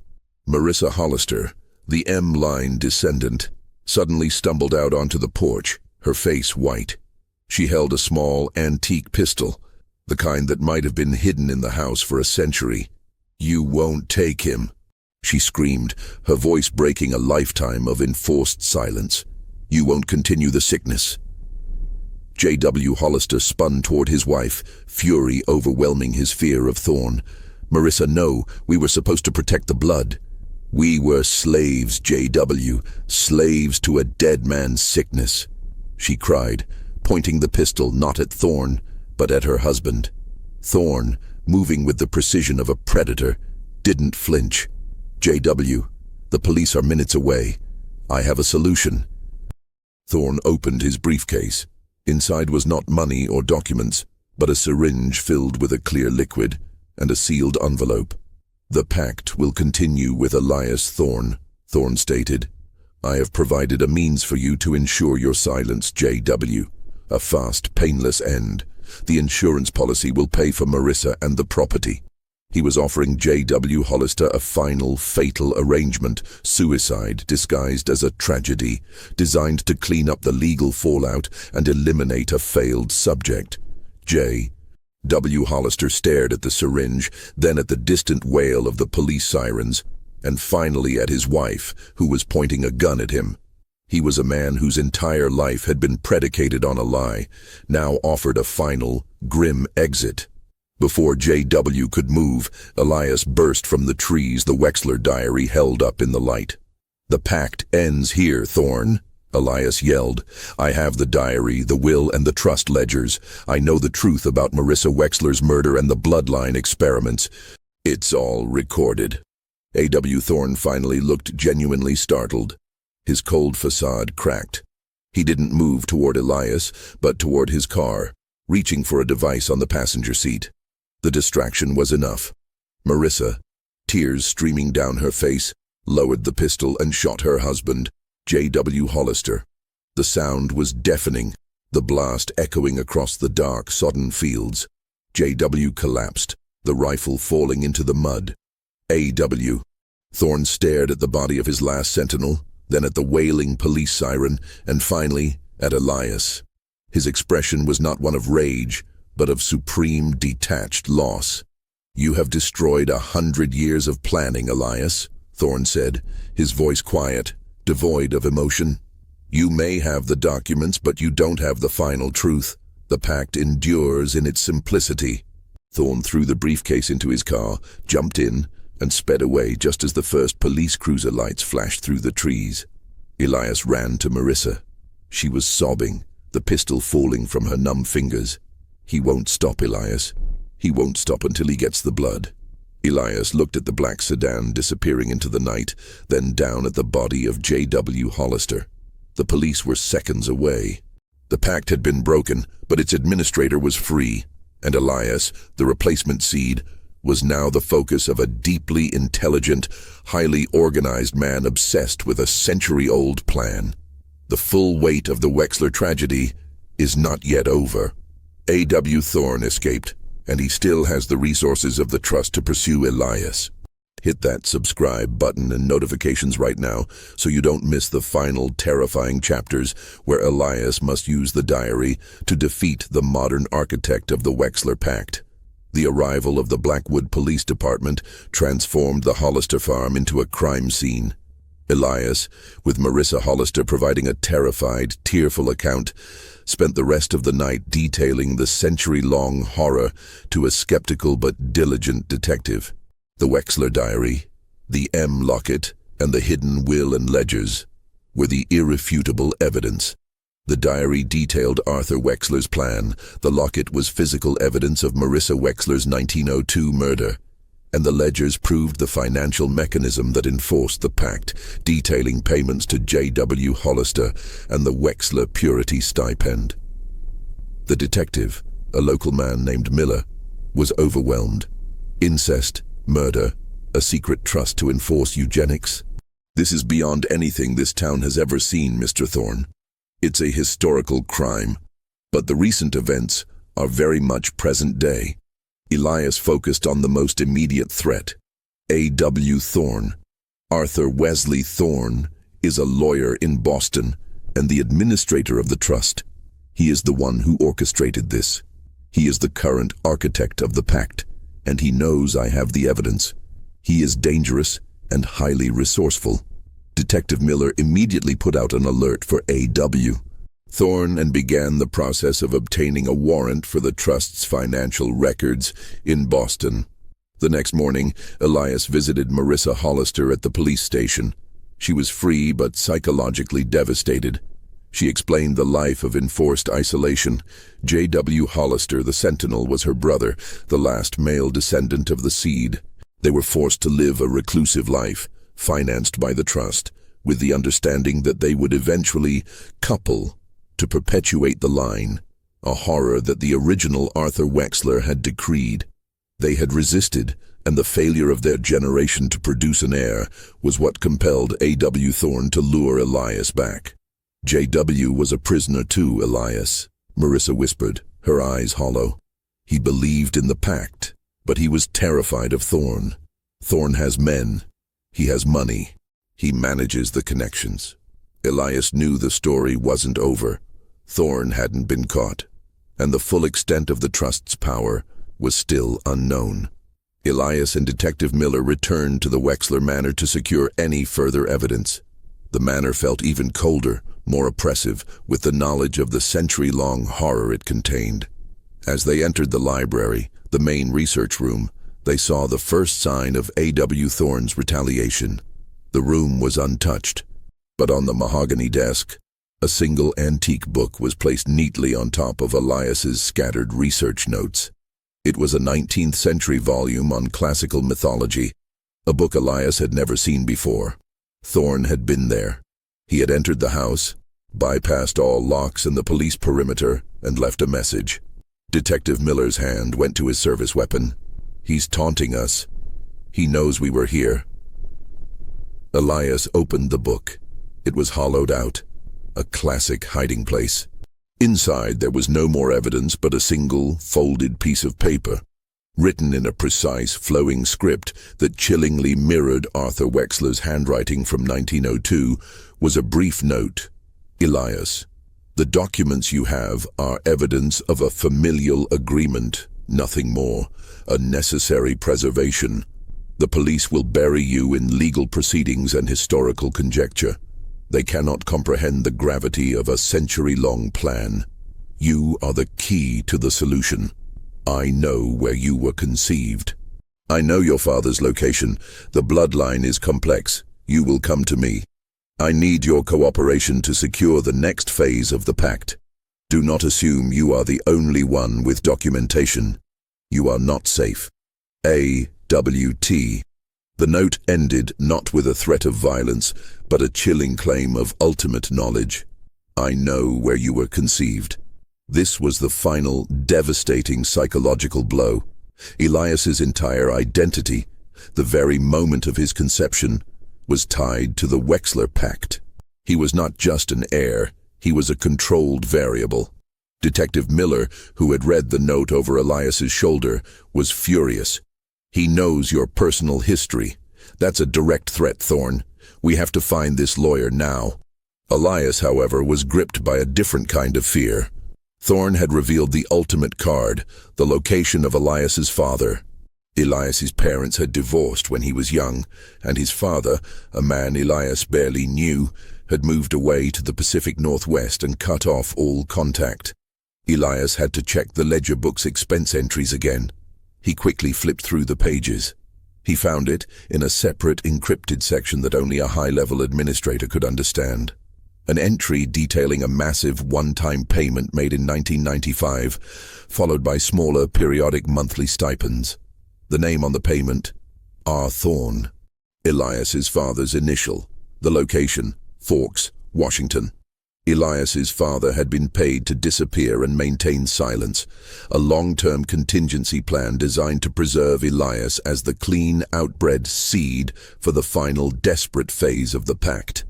[SPEAKER 1] Marissa Hollister, the M-line descendant, suddenly stumbled out onto the porch, her face white. She held a small, antique pistol, the kind that might have been hidden in the house for a century. "You won't take him," she screamed, her voice breaking a lifetime of enforced silence. "You won't continue the sickness." J.W. Hollister spun toward his wife, fury overwhelming his fear of Thorne. "Marissa, no, we were supposed to protect the blood." "We were slaves, J.W., slaves to a dead man's sickness," she cried, pointing the pistol not at Thorne, but at her husband. Thorne, moving with the precision of a predator, didn't flinch. "J.W., the police are minutes away. I have a solution." Thorne opened his briefcase. Inside was not money or documents, but a syringe filled with a clear liquid and a sealed envelope. "The pact will continue with Elias Thorne," Thorne stated. "I have provided a means for you to ensure your silence, J.W. A fast, painless end. The insurance policy will pay for Marissa and the property." He was offering J.W. Hollister a final, fatal arrangement, suicide disguised as a tragedy, designed to clean up the legal fallout and eliminate a failed subject. J.W. Hollister stared at the syringe, then at the distant wail of the police sirens, and finally at his wife, who was pointing a gun at him. He was a man whose entire life had been predicated on a lie, now offered a final, grim exit. Before J.W. could move, Elias burst from the trees, the Wexler diary held up in the light. "The pact ends here, Thorne," Elias yelled. "I have the diary, the will, and the trust ledgers. I know the truth about Marissa Wexler's murder and the bloodline experiments. It's all recorded." A.W. Thorne finally looked genuinely startled. His cold facade cracked. He didn't move toward Elias, but toward his car, reaching for a device on the passenger seat. The distraction was enough. Marissa, tears streaming down her face, lowered the pistol and shot her husband, J.W. Hollister. The sound was deafening, the blast echoing across the dark, sodden fields. J.W. collapsed, the rifle falling into the mud. A.W. Thorne stared at the body of his last sentinel, then at the wailing police siren, and finally at Elias. His expression was not one of rage, but of supreme, detached loss. "You have destroyed 100 years of planning, Elias," Thorne said, his voice quiet, devoid of emotion. "You may have the documents, but you don't have the final truth. The pact endures in its simplicity." Thorne threw the briefcase into his car, jumped in, and sped away just as the first police cruiser lights flashed through the trees. Elias ran to Marissa. She was sobbing, the pistol falling from her numb fingers. "He won't stop, Elias. He won't stop until he gets the blood." Elias looked at the black sedan disappearing into the night, then down at the body of J.W. Hollister. The police were seconds away. The pact had been broken, but its administrator was free, and Elias, the replacement seed, was now the focus of a deeply intelligent, highly organized man obsessed with a century-old plan. The full weight of the Wexler tragedy is not yet over. A.W. Thorne escaped, and he still has the resources of the trust to pursue Elias. Hit that subscribe button and notifications right now so you don't miss the final terrifying chapters where Elias must use the diary to defeat the modern architect of the Wexler Pact. The arrival of the Blackwood Police Department transformed the Hollister farm into a crime scene. Elias, with Marissa Hollister providing a terrified, tearful account, spent the rest of the night detailing the century-long horror to a skeptical but diligent detective. The Wexler diary, the M locket, and the hidden will and ledgers were the irrefutable evidence. The diary detailed Arthur Wexler's plan, the locket was physical evidence of Marissa Wexler's 1902 murder, and the ledgers proved the financial mechanism that enforced the pact, detailing payments to J.W. Hollister and the Wexler Purity Stipend. The detective, a local man named Miller, was overwhelmed. Incest, murder, a secret trust to enforce eugenics. This is beyond anything this town has ever seen, Mr. Thorne. It's a historical crime, but the recent events are very much present day. Elias focused on the most immediate threat, A.W. Thorne. Arthur Wesley Thorne is a lawyer in Boston and the administrator of the trust. He is the one who orchestrated this. He is the current architect of the pact, and he knows I have the evidence. He is dangerous and highly resourceful. Detective Miller immediately put out an alert for A.W. Thorne and began the process of obtaining a warrant for the trust's financial records in Boston. The next morning, Elias visited Marissa Hollister at the police station. She was free but psychologically devastated. She explained the life of enforced isolation. J.W. Hollister, the Sentinel, was her brother, the last male descendant of the seed. They were forced to live a reclusive life, financed by the trust, with the understanding that they would eventually couple to perpetuate the line, a horror that the original Arthur Wexler had decreed. They had resisted, and the failure of their generation to produce an heir was what compelled A.W. Thorne to lure Elias back. J.W. was a prisoner too, Elias, Marissa whispered, her eyes hollow. He believed in the pact, but he was terrified of Thorne. Thorne has men. He has money. He manages the connections. Elias knew the story wasn't over. Thorne hadn't been caught, and the full extent of the trust's power was still unknown. Elias and Detective Miller returned to the Wexler Manor to secure any further evidence. The manor felt even colder, more oppressive, with the knowledge of the century-long horror it contained. As they entered the library, the main research room, they saw the first sign of A.W. Thorne's retaliation. The room was untouched, but on the mahogany desk, a single antique book was placed neatly on top of Elias's scattered research notes. It was a 19th century volume on classical mythology, a book Elias had never seen before. Thorne had been there. He had entered the house, bypassed all locks and the police perimeter, and left a message. Detective Miller's hand went to his service weapon. He's taunting us. He knows we were here. Elias opened the book. It was hollowed out, a classic hiding place. Inside there was no more evidence but a single, folded piece of paper. Written in a precise, flowing script that chillingly mirrored Arthur Wexler's handwriting from 1902, was a brief note. Elias, the documents you have are evidence of a familial agreement, nothing more, a necessary preservation. The police will bury you in legal proceedings and historical conjecture. They cannot comprehend the gravity of a century-long plan. You are the key to the solution. I know where you were conceived. I know your father's location. The bloodline is complex. You will come to me. I need your cooperation to secure the next phase of the pact. Do not assume you are the only one with documentation. You are not safe. A.W.T. The note ended not with a threat of violence, but a chilling claim of ultimate knowledge. I know where you were conceived. This was the final, devastating psychological blow. Elias's entire identity, the very moment of his conception, was tied to the Wexler Pact. He was not just an heir, he was a controlled variable. Detective Miller, who had read the note over Elias's shoulder, was furious. He knows your personal history. That's a direct threat, Thorne. We have to find this lawyer now. Elias, however, was gripped by a different kind of fear. Thorne had revealed the ultimate card, the location of Elias's father. Elias's parents had divorced when he was young, and his father, a man Elias barely knew, had moved away to the Pacific Northwest and cut off all contact. Elias had to check the ledger book's expense entries again. He quickly flipped through the pages. He found it in a separate encrypted section that only a high-level administrator could understand. An entry detailing a massive one-time payment made in 1995, followed by smaller periodic monthly stipends. The name on the payment, R. Thorne. Elias's father's initial. The location, Forks, Washington. Elias's father had been paid to disappear and maintain silence, a long-term contingency plan designed to preserve Elias as the clean, outbred seed for the final desperate phase of the pact.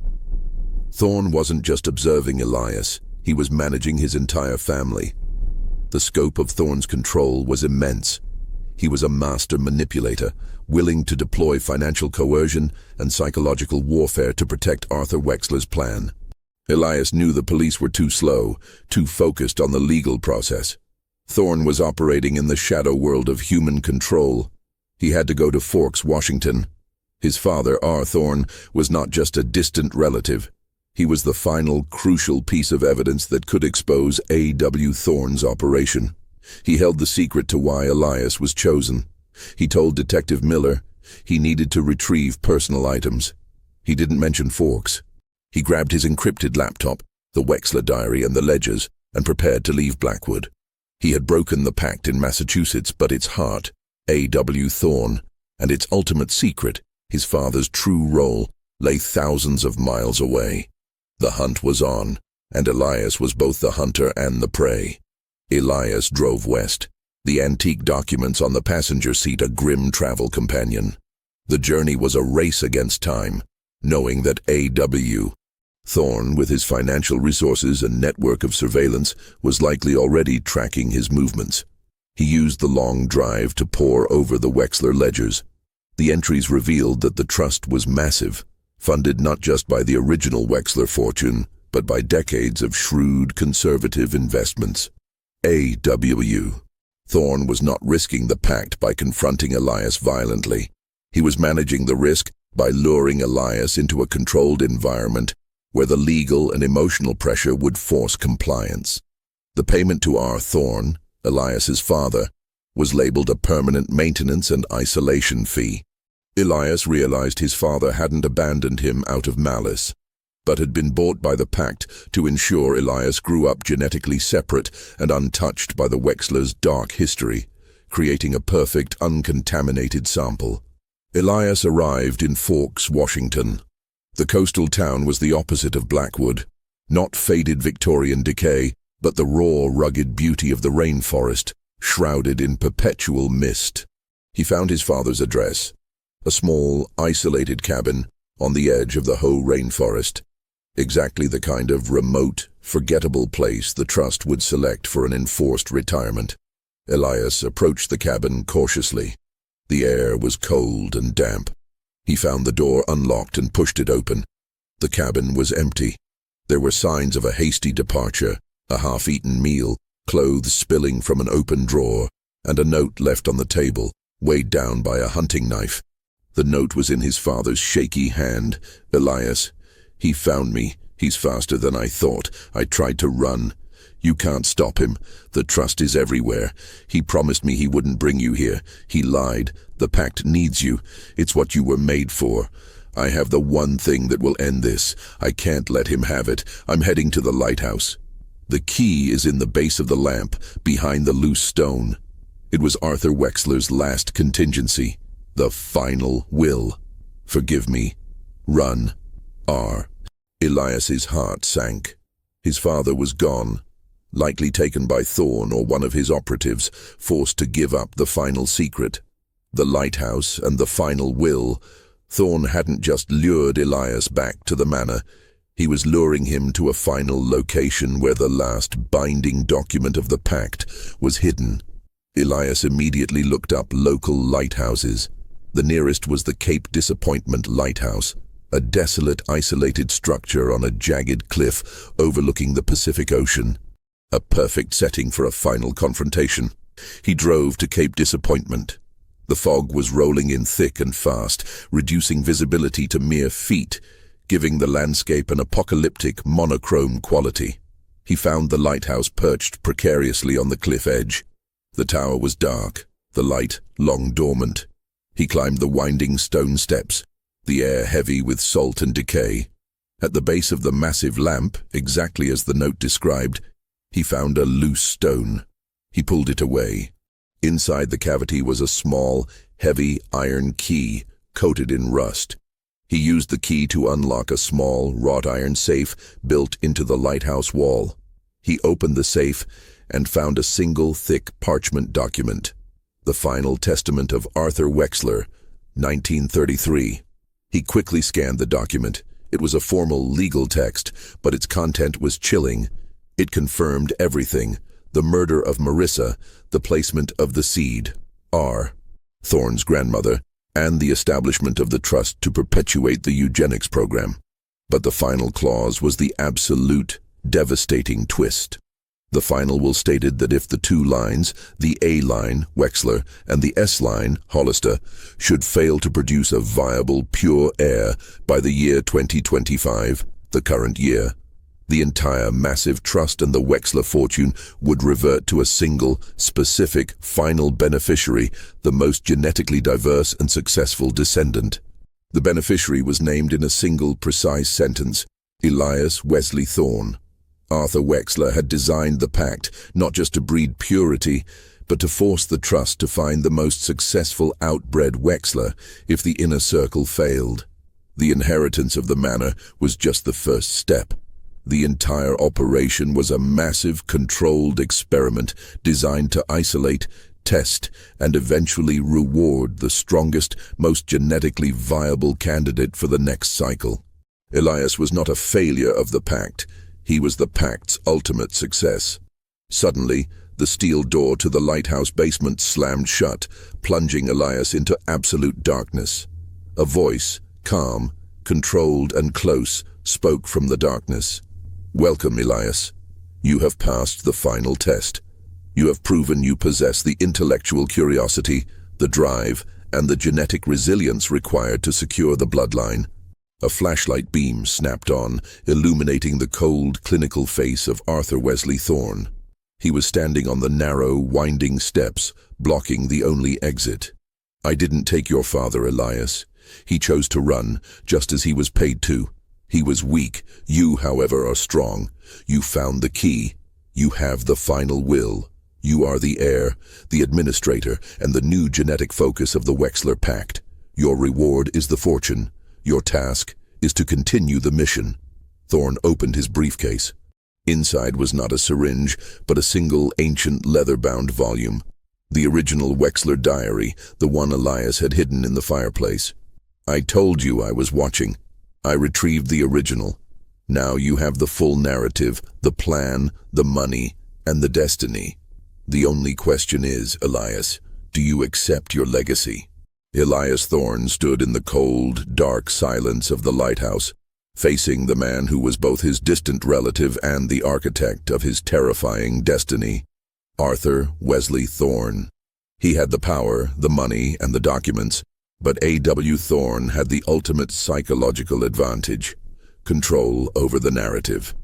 [SPEAKER 1] Thorne wasn't just observing Elias, he was managing his entire family. The scope of Thorne's control was immense. He was a master manipulator, willing to deploy financial coercion and psychological warfare to protect Arthur Wexler's plan. Elias knew the police were too slow, too focused on the legal process. Thorne was operating in the shadow world of human control. He had to go to Forks, Washington. His father, R. Thorne, was not just a distant relative. He was the final, crucial piece of evidence that could expose A.W. Thorne's operation. He held the secret to why Elias was chosen. He told Detective Miller he needed to retrieve personal items. He didn't mention Forks. He grabbed his encrypted laptop, the Wexler diary and the ledgers, and prepared to leave Blackwood. He had broken the pact in Massachusetts, but its heart, A.W. Thorne, and its ultimate secret, his father's true role, lay thousands of miles away. The hunt was on, and Elias was both the hunter and the prey. Elias drove west, the antique documents on the passenger seat a grim travel companion. The journey was a race against time, knowing that A.W. Thorne, with his financial resources and network of surveillance, was likely already tracking his movements. He used the long drive to pore over the Wexler ledgers. The entries revealed that the trust was massive, funded not just by the original Wexler fortune, but by decades of shrewd, conservative investments. A.W. Thorne was not risking the pact by confronting Elias violently. He was managing the risk by luring Elias into a controlled environment where the legal and emotional pressure would force compliance. The payment to R. Thorne, Elias's father, was labeled a permanent maintenance and isolation fee. Elias realized his father hadn't abandoned him out of malice, but had been bought by the pact to ensure Elias grew up genetically separate and untouched by the Wexler's dark history, creating a perfect, uncontaminated sample. Elias arrived in Forks, Washington. The coastal town was the opposite of Blackwood, not faded Victorian decay, but the raw, rugged beauty of the rainforest, shrouded in perpetual mist. He found his father's address, a small, isolated cabin on the edge of the Hoh rainforest, exactly the kind of remote, forgettable place the trust would select for an enforced retirement. Elias approached the cabin cautiously. The air was cold and damp. He found the door unlocked and pushed it open. The cabin was empty. There were signs of a hasty departure, a half-eaten meal, clothes spilling from an open drawer, and a note left on the table, weighed down by a hunting knife. The note was in his father's shaky hand. Elias, he found me. He's faster than I thought. I tried to run. You can't stop him. The trust is everywhere. He promised me he wouldn't bring you here. He lied. The pact needs you. It's what you were made for. I have the one thing that will end this. I can't let him have it. I'm heading to the lighthouse. The key is in the base of the lamp, behind the loose stone. It was Arthur Wexler's last contingency. The final will. Forgive me. Run. R. Elias's heart sank. His father was gone, likely taken by Thorne or one of his operatives, forced to give up the final secret. The lighthouse and the final will. Thorne hadn't just lured Elias back to the manor. He was luring him to a final location where the last binding document of the pact was hidden. Elias immediately looked up local lighthouses. The nearest was the Cape Disappointment Lighthouse, a desolate, isolated structure on a jagged cliff overlooking the Pacific Ocean. A perfect setting for a final confrontation. He drove to Cape Disappointment. The fog was rolling in thick and fast, reducing visibility to mere feet, giving the landscape an apocalyptic, monochrome quality. He found the lighthouse perched precariously on the cliff edge. The tower was dark, the light long dormant. He climbed the winding stone steps, the air heavy with salt and decay. At the base of the massive lamp, exactly as the note described, he found a loose stone. He pulled it away. Inside the cavity was a small, heavy iron key, coated in rust. He used the key to unlock a small, wrought iron safe built into the lighthouse wall. He opened the safe and found a single thick parchment document. The final testament of Arthur Wexler, 1933. He quickly scanned the document. It was a formal legal text, but its content was chilling. It confirmed everything: the murder of Marissa, the placement of the seed. R., Thorne's grandmother, and the establishment of the trust to perpetuate the eugenics program. But the final clause was the absolute, devastating twist. The final will stated that if the two lines, the A line, Wexler, and the S line, Hollister, should fail to produce a viable, pure heir by the year 2025, the current year, the entire massive trust and the Wexler fortune would revert to a single, specific, final beneficiary, the most genetically diverse and successful descendant. The beneficiary was named in a single, precise sentence: Elias Wesley Thorne. Arthur Wexler had designed the pact not just to breed purity, but to force the trust to find the most successful outbred Wexler if the inner circle failed. The inheritance of the manor was just the first step. The entire operation was a massive, controlled experiment designed to isolate, test, and eventually reward the strongest, most genetically viable candidate for the next cycle. Elias was not a failure of the pact. He was the pact's ultimate success. Suddenly, the steel door to the lighthouse basement slammed shut, plunging Elias into absolute darkness. A voice, calm, controlled, and close, spoke from the darkness. "Welcome, Elias. You have passed the final test. You have proven you possess the intellectual curiosity, the drive, and the genetic resilience required to secure the bloodline." A flashlight beam snapped on, illuminating the cold, clinical face of Arthur Wesley Thorne. He was standing on the narrow, winding steps, blocking the only exit. "I didn't take your father, Elias. He chose to run, just as he was paid to. He was weak. You, however, are strong. You found the key. You have the final will. You are the heir, the administrator, and the new genetic focus of the Wexler Pact. Your reward is the fortune. Your task is to continue the mission." Thorne opened his briefcase. Inside was not a syringe, but a single ancient leather-bound volume. The original Wexler diary, the one Elias had hidden in the fireplace. "I told you I was watching. I retrieved the original. Now you have the full narrative, the plan, the money, and the destiny. The only question is, Elias, do you accept your legacy?" Elias Thorne stood in the cold, dark silence of the lighthouse, facing the man who was both his distant relative and the architect of his terrifying destiny, Arthur Wesley Thorne. He had the power, the money, and the documents, but A.W. Thorne had the ultimate psychological advantage: control over the narrative.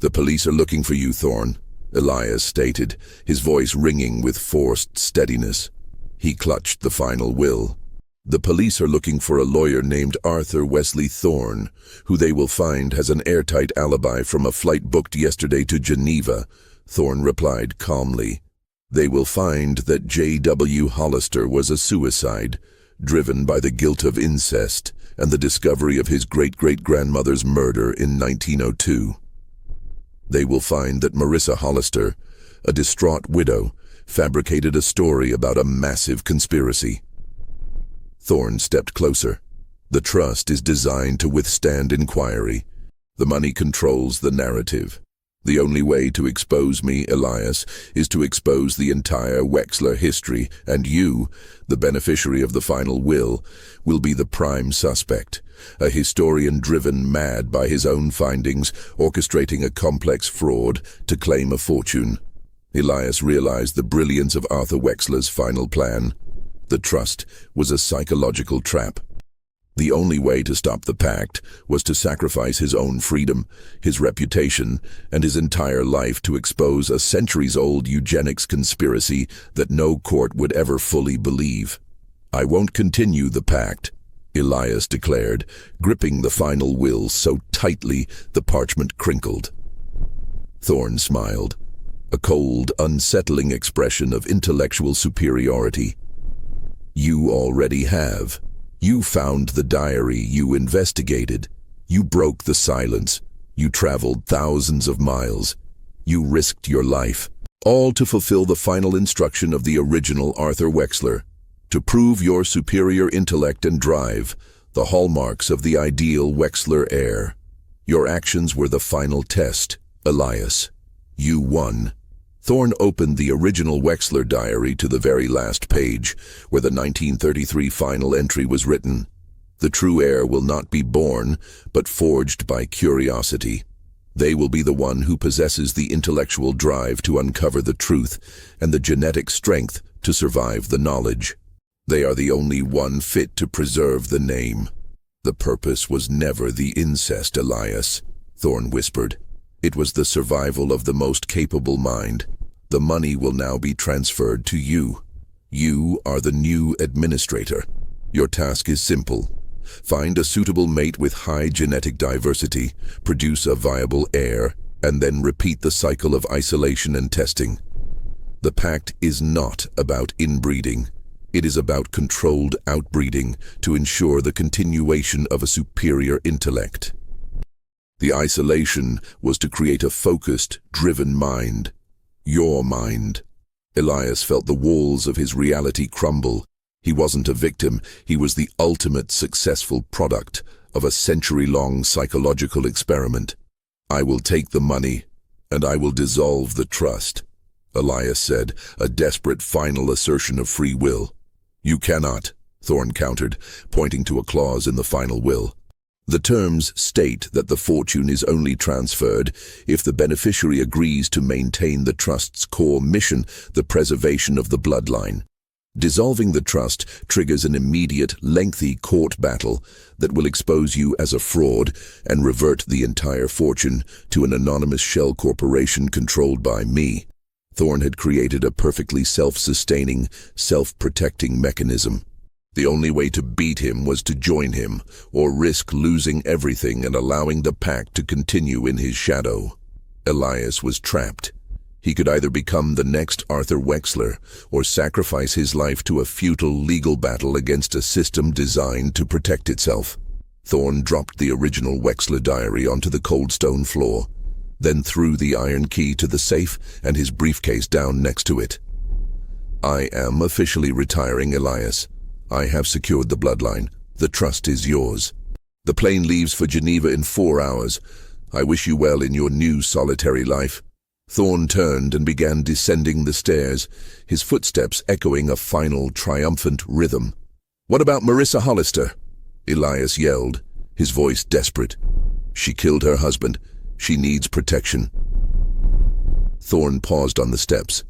[SPEAKER 1] "The police are looking for you, Thorne," Elias stated, his voice ringing with forced steadiness. He clutched the final will. "The police are looking for a lawyer named Arthur Wesley Thorne, who they will find has an airtight alibi from a flight booked yesterday to Geneva," Thorne replied calmly. "They will find that J.W. Hollister was a suicide, driven by the guilt of incest and the discovery of his great-great-grandmother's murder in 1902. They will find that Marissa Hollister, a distraught widow, fabricated a story about a massive conspiracy." Thorne stepped closer. "The trust is designed to withstand inquiry. The money controls the narrative. The only way to expose me, Elias, is to expose the entire Wexler history, and you, the beneficiary of the final will be the prime suspect, a historian driven mad by his own findings, orchestrating a complex fraud to claim a fortune." Elias realized the brilliance of Arthur Wexler's final plan. The trust was a psychological trap. The only way to stop the pact was to sacrifice his own freedom, his reputation, and his entire life to expose a centuries-old eugenics conspiracy that no court would ever fully believe. "I won't continue the pact," Elias declared, gripping the final will so tightly the parchment crinkled. Thorne smiled, a cold, unsettling expression of intellectual superiority. "You already have. You found the diary, you investigated. You broke the silence. You traveled thousands of miles. You risked your life, all to fulfill the final instruction of the original Arthur Wexler, to prove your superior intellect and drive, the hallmarks of the ideal Wexler heir. Your actions were the final test, Elias. You won. Thorne opened the original Wexler diary to the very last page, where the 1933 final entry was written. The true heir will not be born, but forged by curiosity. They will be the one who possesses the intellectual drive to uncover the truth and the genetic strength to survive the knowledge. They are the only one fit to preserve the name. The purpose was never the incest, Elias, Thorne whispered. It was the survival of the most capable mind. The money will now be transferred to you. You are the new administrator. Your task is simple. Find a suitable mate with high genetic diversity, produce a viable heir, and then repeat the cycle of isolation and testing. The pact is not about inbreeding. It is about controlled outbreeding to ensure the continuation of a superior intellect. The isolation was to create a focused, driven mind. Your mind. Elias felt the walls of his reality crumble. He wasn't a victim, he was the ultimate successful product of a century-long psychological experiment. I will take the money, and I will dissolve the trust, Elias said, a desperate final assertion of free will. You cannot, Thorne countered, pointing to a clause in the final will. The terms state that the fortune is only transferred if the beneficiary agrees to maintain the trust's core mission, the preservation of the bloodline. Dissolving the trust triggers an immediate, lengthy court battle that will expose you as a fraud and revert the entire fortune to an anonymous shell corporation controlled by me. Thorne had created a perfectly self-sustaining, self-protecting mechanism. The only way to beat him was to join him, or risk losing everything and allowing the pact to continue in his shadow. Elias was trapped. He could either become the next Arthur Wexler, or sacrifice his life to a futile legal battle against a system designed to protect itself. Thorne dropped the original Wexler diary onto the cold stone floor, then threw the iron key to the safe and his briefcase down next to it. I am officially retiring, Elias. I have secured the bloodline. The trust is yours. The plane leaves for Geneva in 4 hours. I wish you well in your new solitary life. Thorne turned and began descending the stairs, his footsteps echoing a final triumphant rhythm. What about Marissa Hollister? Elias yelled, his voice desperate. She killed her husband. She needs protection. Thorne paused on the steps.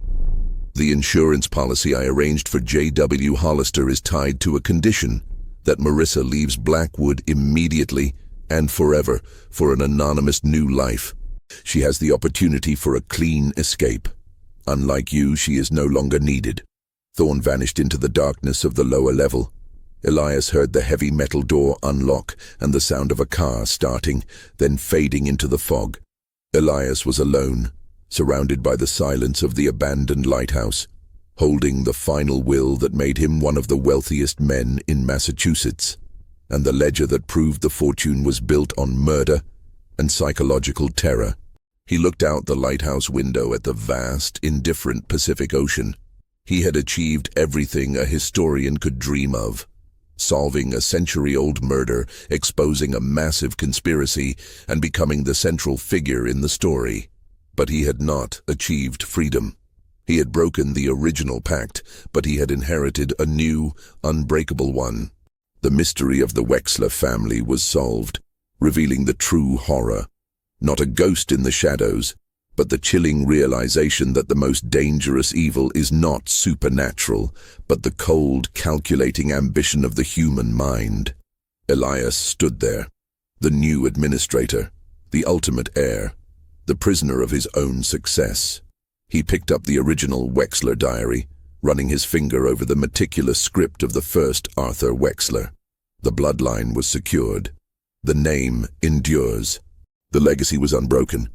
[SPEAKER 1] The insurance policy I arranged for J.W. Hollister is tied to a condition that Marissa leaves Blackwood immediately and forever for an anonymous new life. She has the opportunity for a clean escape. Unlike you, she is no longer needed. Thorne vanished into the darkness of the lower level. Elias heard the heavy metal door unlock and the sound of a car starting, then fading into the fog. Elias was alone, surrounded by the silence of the abandoned lighthouse, holding the final will that made him one of the wealthiest men in Massachusetts, and the ledger that proved the fortune was built on murder and psychological terror. He looked out the lighthouse window at the vast, indifferent Pacific Ocean. He had achieved everything a historian could dream of. Solving a century-old murder, exposing a massive conspiracy, and becoming the central figure in the story. But he had not achieved freedom. He had broken the original pact, but he had inherited a new, unbreakable one. The mystery of the Wexler family was solved, revealing the true horror. Not a ghost in the shadows, but the chilling realization that the most dangerous evil is not supernatural, but the cold, calculating ambition of the human mind. Elias stood there, the new administrator, the ultimate heir, the prisoner of his own success. He picked up the original Wexler diary, running his finger over the meticulous script of the first Arthur Wexler. The bloodline was secured. The name endures. The legacy was unbroken.